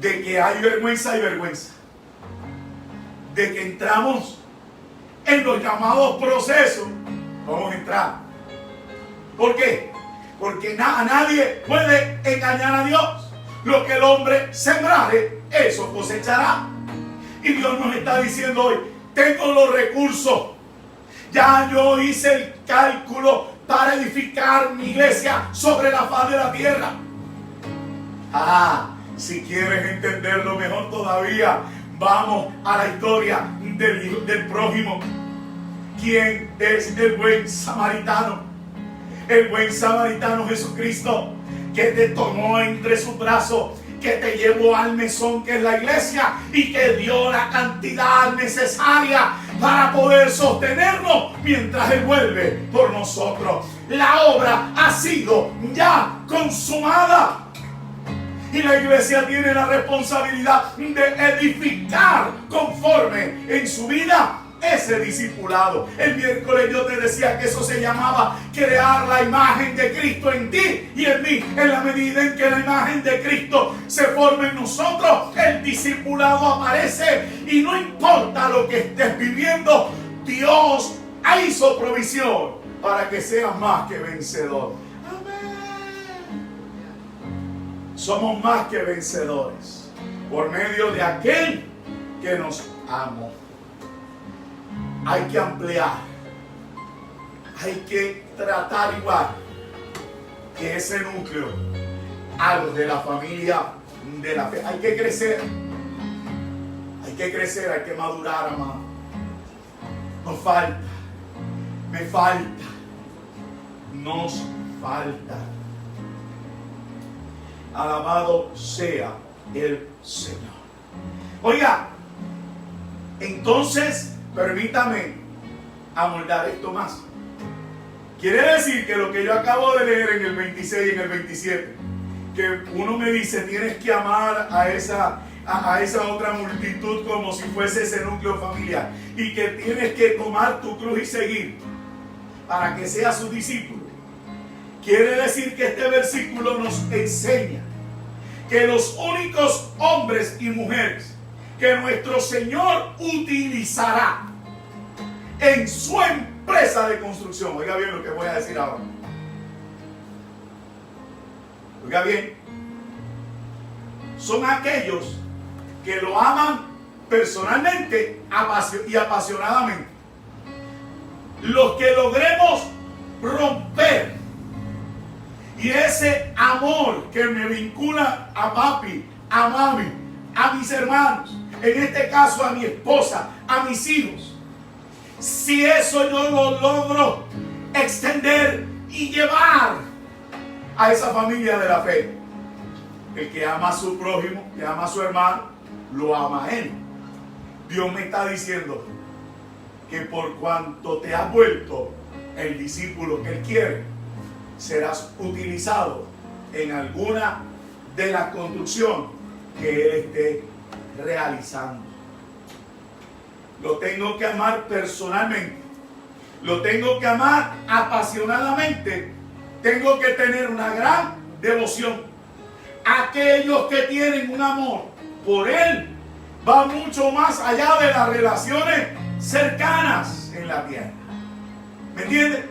de que hay vergüenza, hay vergüenza. De que entramos en los llamados procesos, vamos a entrar. ¿Por qué? Porque nadie puede engañar a Dios. Lo que el hombre sembrare, eso cosechará. Y Dios nos está diciendo hoy, tengo los recursos. Ya yo hice el cálculo para edificar mi iglesia sobre la faz de la tierra. Si quieres entenderlo mejor todavía, vamos a la historia del prójimo. ¿Quién es el buen samaritano? El buen samaritano Jesucristo, que te tomó entre sus brazos, que te llevó al mesón que es la iglesia y que dio la cantidad necesaria para poder sostenernos mientras Él vuelve por nosotros. La obra ha sido ya consumada. Y la iglesia tiene la responsabilidad de edificar conforme en su vida ese discipulado. El miércoles yo te decía que eso se llamaba crear la imagen de Cristo en ti y en mí. En la medida en que la imagen de Cristo se forma en nosotros, el discipulado aparece y no importa lo que estés viviendo, Dios hizo provisión para que seas más que vencedor. Somos más que vencedores por medio de aquel que nos amó. Hay que ampliar, hay que tratar igual que ese núcleo a los de la familia de la fe. Hay que crecer, hay que madurar, amado. Nos falta, me falta, nos falta. Alabado sea el Señor. Oiga, entonces permítame amoldar esto más. Quiere decir que lo que yo acabo de leer en el 26 y en el 27, que uno me dice tienes que amar a esa otra multitud como si fuese ese núcleo familiar, y que tienes que tomar tu cruz y seguir para que seas su discípulo. Quiere decir que este versículo nos enseña que los únicos hombres y mujeres que nuestro Señor utilizará en su empresa de construcción, oiga bien lo que voy a decir ahora, oiga bien, son aquellos que lo aman personalmente y apasionadamente. Los que logremos romper y ese amor que me vincula a papi, a mami, a mis hermanos, en este caso a mi esposa, a mis hijos, si eso yo lo logro extender y llevar a esa familia de la fe, el que ama a su prójimo, que ama a su hermano, lo ama a él. Dios me está diciendo que por cuanto te has vuelto el discípulo que Él quiere, serás utilizado en alguna de las construcciones que Él esté realizando. Lo tengo que amar personalmente, lo tengo que amar apasionadamente, tengo que tener una gran devoción. Aquellos que tienen un amor por Él va mucho más allá de las relaciones cercanas en la tierra. ¿Me entiendes?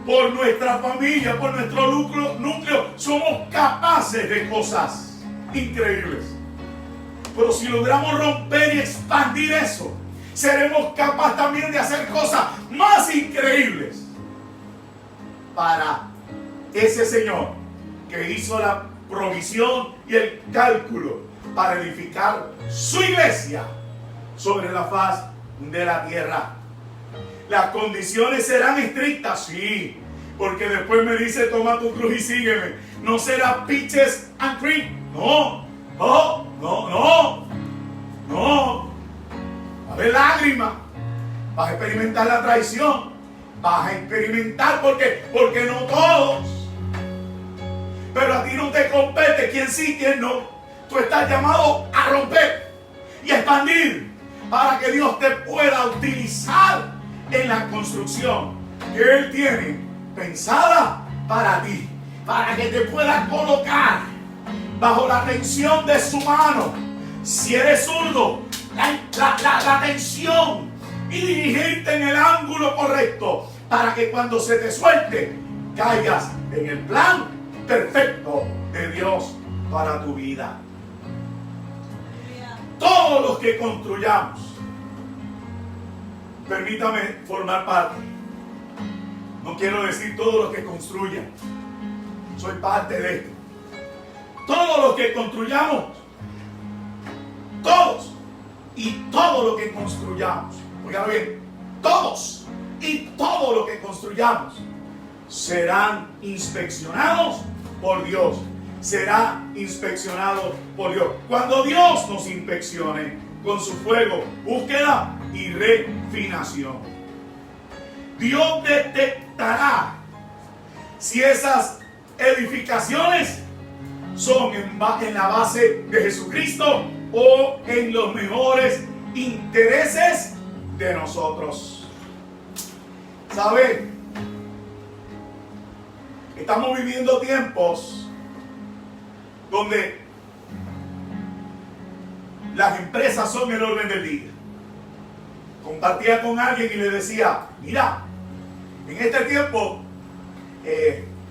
Por nuestra familia, por nuestro núcleo, somos capaces de cosas increíbles. Pero si logramos romper y expandir eso, seremos capaces también de hacer cosas más increíbles para ese Señor que hizo la provisión y el cálculo para edificar su iglesia sobre la faz de la tierra. Las condiciones serán estrictas, sí, porque después me dice toma tu cruz y sígueme. No será peaches and cream, no. Va a haber lágrimas, vas a experimentar la traición, vas a experimentar porque no todos. Pero a ti no te compete quién sí, quién no. Tú estás llamado a romper y a expandir para que Dios te pueda utilizar en la construcción que Él tiene pensada para ti, para que te pueda colocar bajo la tensión de su mano. Si eres zurdo, la tensión y dirigirte en el ángulo correcto para que cuando se te suelte caigas en el plan perfecto de Dios para tu vida. Todos los que construyamos, permítame formar parte. No No quiero decir todos los que construyan. Soy parte de esto. Todos los que construyamos, todos y todo lo que construyamos, oigan bien, todos y todo lo que construyamos serán inspeccionados por Dios. Será inspeccionado por Dios. Cuando Dios nos inspeccione con su fuego, búsqueda y refinación, Dios detectará si esas edificaciones son en la base de Jesucristo o en los mejores intereses de nosotros. ¿Sabe? Estamos viviendo tiempos donde las empresas son el orden del día. Compartía con alguien y le decía, mira, en este tiempo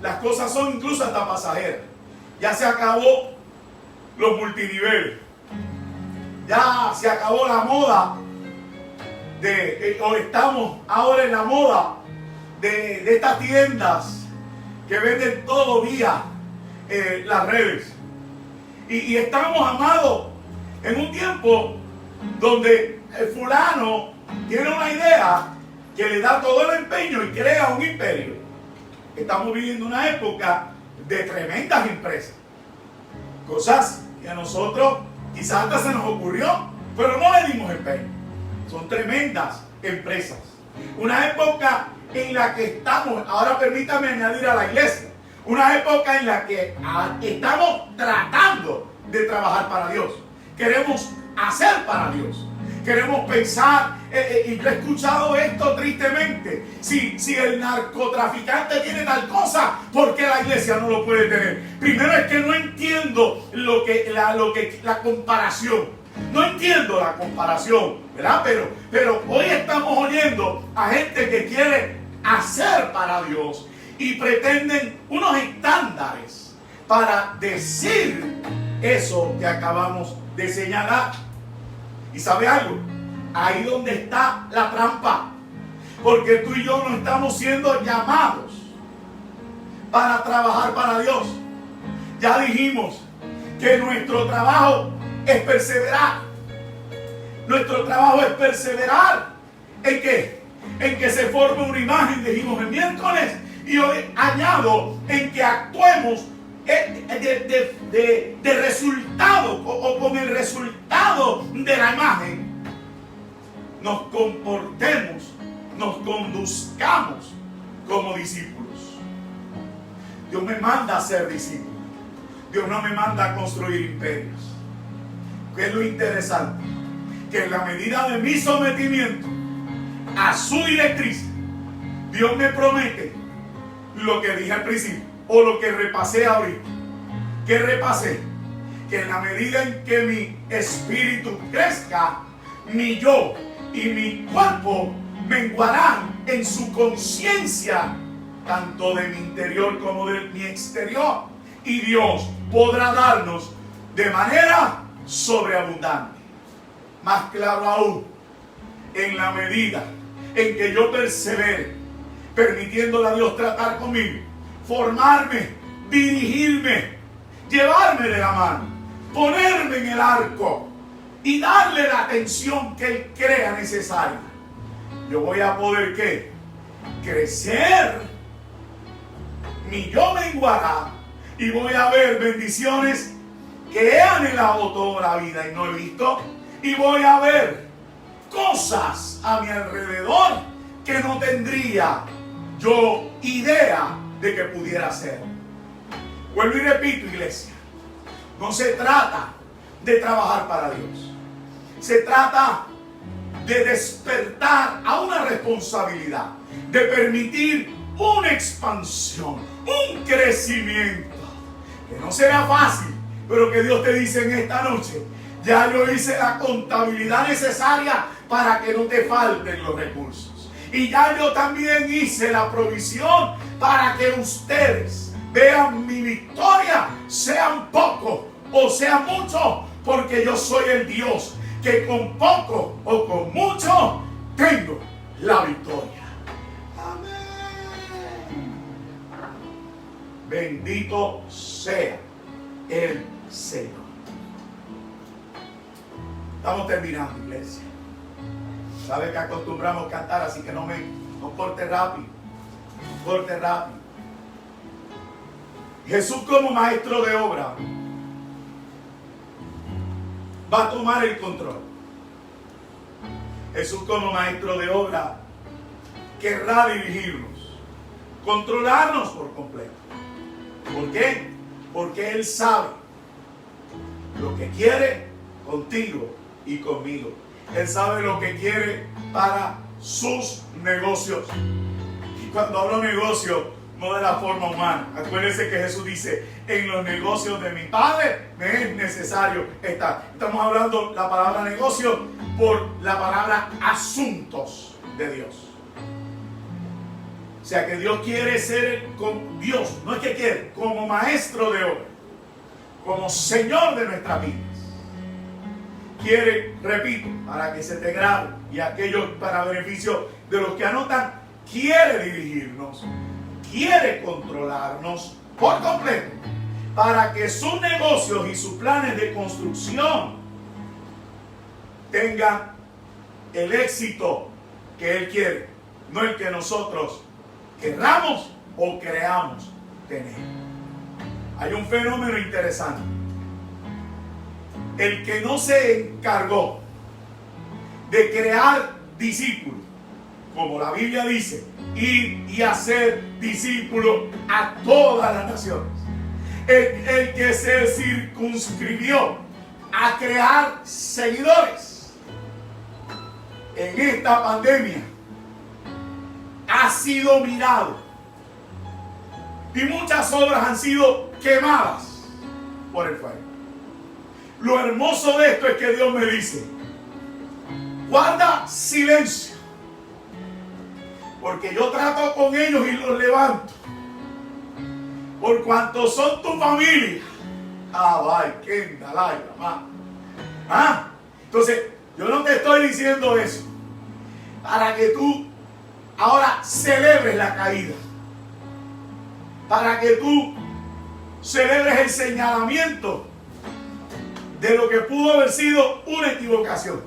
las cosas son incluso hasta pasajeras. Ya se acabó los multiniveles. Ya se acabó la moda o estamos ahora en la moda de estas tiendas que venden todo vía las redes. Y estamos, amados, en un tiempo donde el fulano tiene una idea que le da todo el empeño y crea un imperio. Estamos viviendo una época de tremendas empresas. Cosas que a nosotros quizás hasta se nos ocurrió, pero no le dimos empeño. Son tremendas empresas. Una época en la que estamos, ahora permítame añadir a la iglesia, una época en la que estamos tratando de trabajar para Dios. Queremos hacer para Dios. Queremos pensar, y yo he escuchado esto tristemente, si el narcotraficante tiene tal cosa, ¿por qué la iglesia no lo puede tener? Primero es que no entiendo la comparación. No entiendo la comparación, ¿verdad? Pero hoy estamos oyendo a gente que quiere hacer para Dios y pretenden unos estándares para decir eso que acabamos de señalar. ¿Y sabe algo? Ahí donde está la trampa. Porque tú y yo no estamos siendo llamados para trabajar para Dios. Ya dijimos que nuestro trabajo es perseverar. Nuestro trabajo es perseverar. ¿En qué? En que se forme una imagen, dijimos el miércoles. Y hoy añado en que actuemos de resultado o con el resultado de la imagen, nos comportemos, nos conduzcamos como discípulos. Dios me manda a ser discípulo. Dios no me manda a construir imperios. ¿Qué es lo interesante? Que en la medida de mi sometimiento a su directriz, Dios me promete lo que dije al principio, o lo que repasé ahorita. ¿Qué repasé? Que en la medida en que mi espíritu crezca, mi yo y mi cuerpo menguarán en su conciencia, tanto de mi interior como de mi exterior. Y Dios podrá darnos de manera sobreabundante. Más claro aún, en la medida en que yo persevere, permitiéndole a Dios tratar conmigo, formarme, dirigirme, llevarme de la mano, ponerme en el arco y darle la atención que Él crea necesaria, yo voy a poder ¿qué? Crecer. Mi yo menguará y voy a ver bendiciones que he anhelado toda la vida y no he visto, y voy a ver cosas a mi alrededor que no tendría yo idea de que pudiera ser. Vuelvo y repito, iglesia, no se trata de trabajar para Dios. Se trata de despertar a una responsabilidad, de permitir una expansión, un crecimiento, que no será fácil, pero que Dios te dice en esta noche, ya yo hice la contabilidad necesaria para que no te falten los recursos. Y ya yo también hice la provisión para que ustedes vean mi victoria, sean poco o sean mucho, porque yo soy el Dios que con poco o con mucho tengo la victoria. Amén. Bendito sea el Señor. Estamos terminando, iglesia. Sabe que acostumbramos a cantar, así que no corte rápido. No corte rápido. Jesús, como maestro de obra, va a tomar el control. Jesús, como maestro de obra, querrá dirigirnos, controlarnos por completo. ¿Por qué? Porque Él sabe lo que quiere contigo y conmigo. Él sabe lo que quiere para sus negocios. Y cuando hablo negocio, no de la forma humana. Acuérdense que Jesús dice, en los negocios de mi Padre me es necesario estar. Estamos hablando la palabra negocio por la palabra asuntos de Dios. O sea que Dios quiere ser con Dios, no es que quiere, como maestro de obra, como Señor de nuestras vidas. Quiere, repito, para que se te grabe y aquello para beneficio de los que anotan, quiere dirigirnos, quiere controlarnos por completo para que sus negocios y sus planes de construcción tengan el éxito que Él quiere, no el que nosotros querramos o creamos tener. Hay un fenómeno interesante. El que no se encargó de crear discípulos, como la Biblia dice, ir y hacer discípulos a todas las naciones. El que se circunscribió a crear seguidores en esta pandemia ha sido mirado y muchas obras han sido quemadas por el fuego. Lo hermoso de esto es que Dios me dice, guarda silencio, porque yo trato con ellos y los levanto, por cuanto son tu familia. Entonces, yo no te estoy diciendo eso para que tú ahora celebres la caída, para que tú celebres el señalamiento de lo que pudo haber sido una equivocación,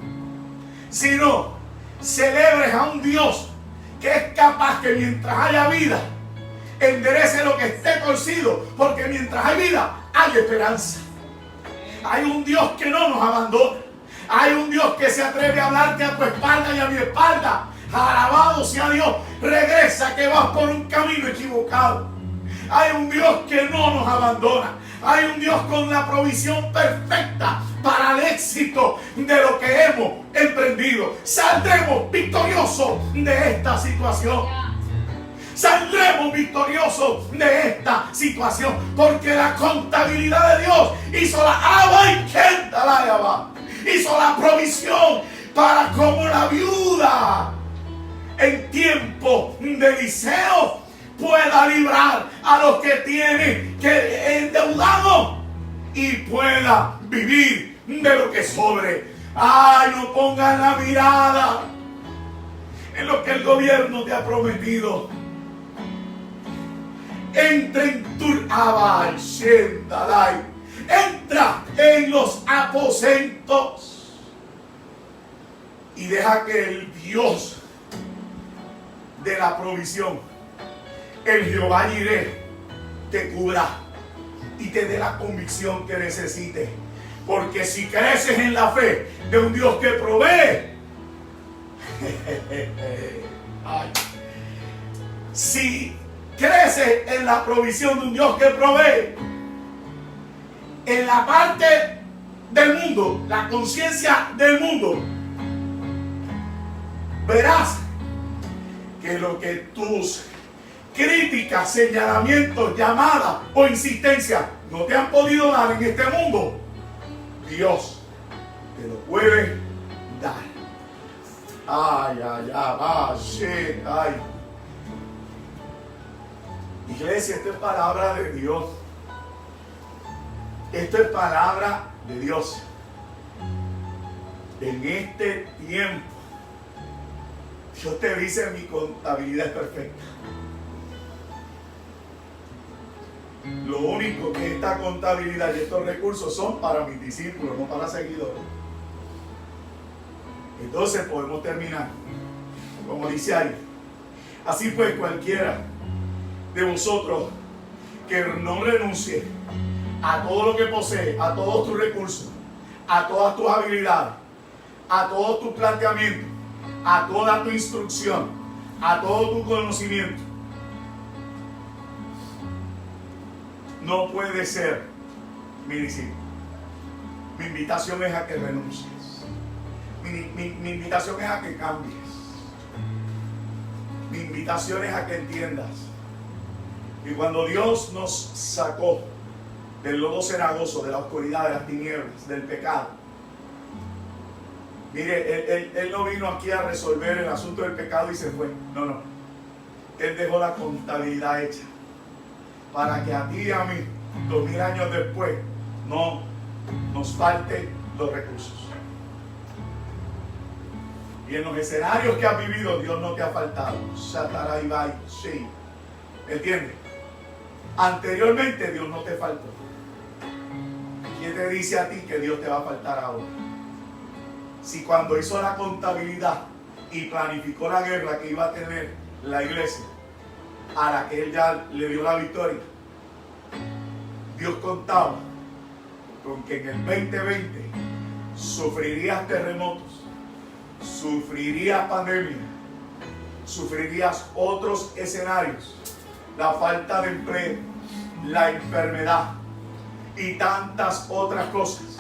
sino celebres a un Dios que es capaz que mientras haya vida enderece lo que esté torcido, porque mientras hay vida hay esperanza. Hay un Dios que no nos abandona. Hay un Dios que se atreve a hablarte a tu espalda y a mi espalda. Alabado sea Dios. Regresa, que vas por un camino equivocado. Hay un Dios que no nos abandona. Hay un Dios con la provisión perfecta para el éxito de lo que hemos emprendido. Saldremos victoriosos de esta situación. Saldremos victoriosos de esta situación, porque la contabilidad de Dios hizo hizo la provisión para, como la viuda en tiempo de Eliseo, pueda librar a los que tienen que endeudado y pueda vivir de lo que sobre. Ay, no pongan la mirada en lo que el gobierno te ha prometido. Entra en entra en los aposentos y deja que el Dios de la provisión, el Jehová Jireh, te cubra y te dé la convicción que necesites. Porque si creces en la fe de un Dios que provee, si creces en la provisión de un Dios que provee, en la parte del mundo, la conciencia del mundo, verás que lo que tus críticas, señalamientos, llamadas o insistencias no te han podido dar en este mundo, Dios te lo puede dar. Ay. Iglesia, esto es palabra de Dios. Esto es palabra de Dios. En este tiempo, Dios te dice: mi contabilidad es perfecta. Lo único que esta contabilidad y estos recursos son para mis discípulos, no para seguidores. Entonces podemos terminar, como dice ahí. Así pues, cualquiera de vosotros que no renuncie a todo lo que posee, a todos tus recursos, a todas tus habilidades, a todos tus planteamientos, a toda tu instrucción, a todo tu conocimiento, no puede ser mi discípulo. Mi invitación es a que renuncies. Mi invitación es a que cambies. Mi invitación es a que entiendas. Y cuando Dios nos sacó del lodo cenagoso, de la oscuridad, de las tinieblas, del pecado, mire, Él no vino aquí a resolver el asunto del pecado y se fue. No. Él dejó la contabilidad hecha para que a ti y a mí, 2000 años después, no nos falten los recursos. Y en los escenarios que has vivido, Dios no te ha faltado. Sí. ¿Entiendes? Anteriormente Dios no te faltó. ¿Quién te dice a ti que Dios te va a faltar ahora? Si cuando hizo la contabilidad y planificó la guerra que iba a tener la iglesia, a la que Él ya le dio la victoria, Dios contaba con que en el 2020 sufrirías terremotos, sufrirías pandemia, sufrirías otros escenarios, la falta de empleo, la enfermedad y tantas otras cosas,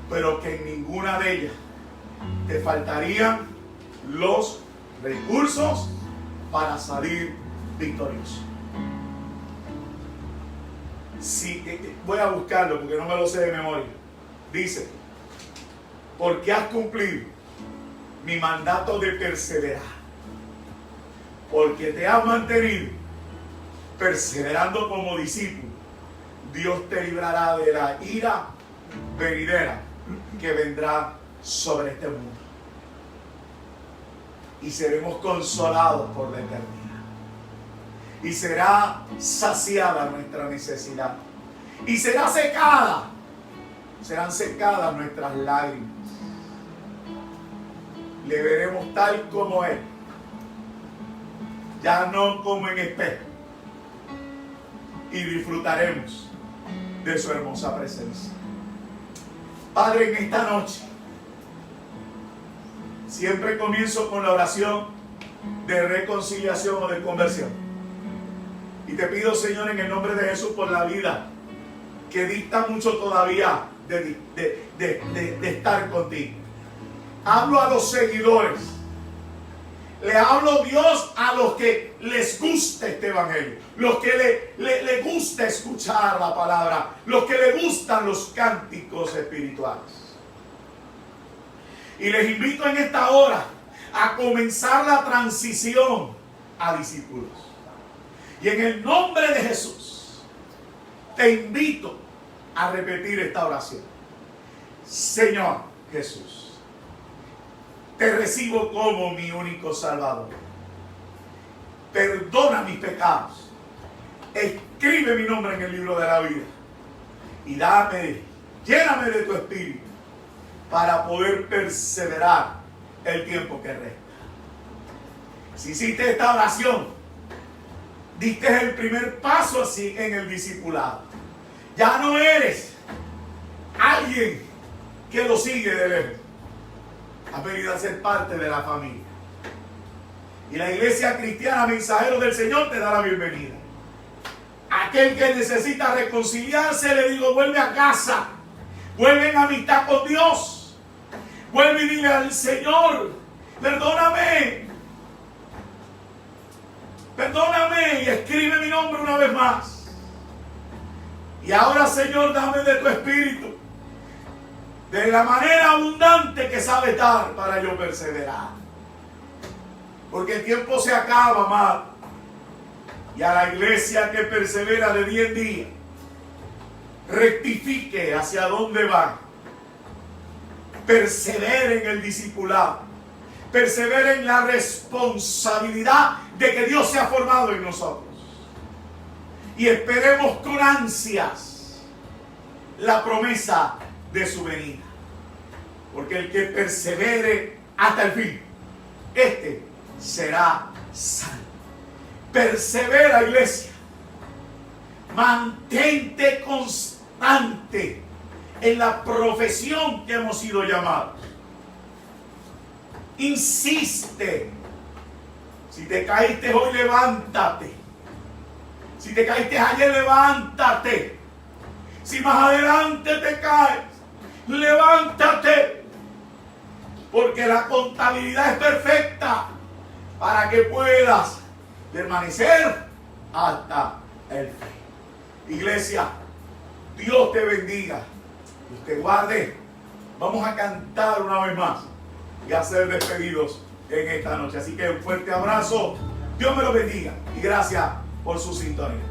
pero que en ninguna de ellas te faltarían los recursos para salir victorioso. Sí, voy a buscarlo porque no me lo sé de memoria. Dice: porque has cumplido mi mandato de perseverar, porque te has mantenido perseverando como discípulo, Dios te librará de la ira venidera que vendrá sobre este mundo, y seremos consolados por la eternidad, y será saciada nuestra necesidad, y serán secadas nuestras lágrimas. Le veremos tal como Él, ya no como en espejo, y disfrutaremos de su hermosa presencia. Padre, en esta noche siempre comienzo con la oración de reconciliación o de conversión, y te pido, Señor, en el nombre de Jesús, por la vida que dista mucho todavía de estar contigo. Hablo a los seguidores, le hablo, Dios, a los que les gusta este evangelio, los que le gusta escuchar la palabra, los que le gustan los cánticos espirituales. Y les invito en esta hora a comenzar la transición a discípulos. Y en el nombre de Jesús te invito a repetir esta oración. Señor Jesús, te recibo como mi único Salvador. Perdona mis pecados. Escribe mi nombre en el libro de la vida. Y lléname de tu espíritu para poder perseverar el tiempo que resta. Si hiciste esta oración, diste el primer paso así en el discipulado. Ya no eres alguien que lo sigue de lejos. Has venido a ser parte de la familia. Y la iglesia cristiana Mensajeros del Señor te da la bienvenida. Aquel que necesita reconciliarse, le digo, vuelve a casa. Vuelve en amistad con Dios. Vuelve y dile al Señor, perdóname. Perdóname, y escribe mi nombre una vez más. Y ahora, Señor, dame de tu espíritu, de la manera abundante que sabes dar, para yo perseverar. Porque el tiempo se acaba, amado. Y a la iglesia que persevera de día en día, rectifique hacia dónde va. Persevere en el discipulado. Persevere en la responsabilidad de que Dios se ha formado en nosotros. y esperemos con ansias la promesa de su venida. Porque el que persevere hasta el fin, este será salvo. Persevera, iglesia. Mantente constante en la profesión que hemos sido llamados. Insiste. Si te caíste hoy, levántate. Si te caíste ayer, levántate. Si más adelante te caes, levántate. Porque la contabilidad es perfecta para que puedas permanecer hasta el fin. Iglesia, Dios te bendiga. Dios te guarde. Vamos a cantar una vez más y a ser despedidos en esta noche. Así que un fuerte abrazo. Dios me lo bendiga y gracias por su sintonía.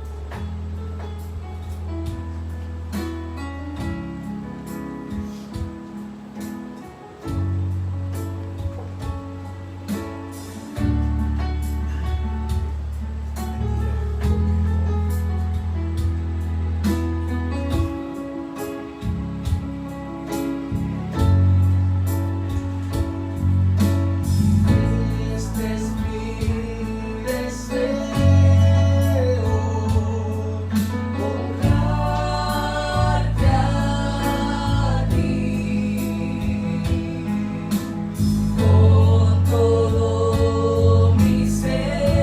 Con todo mi ser.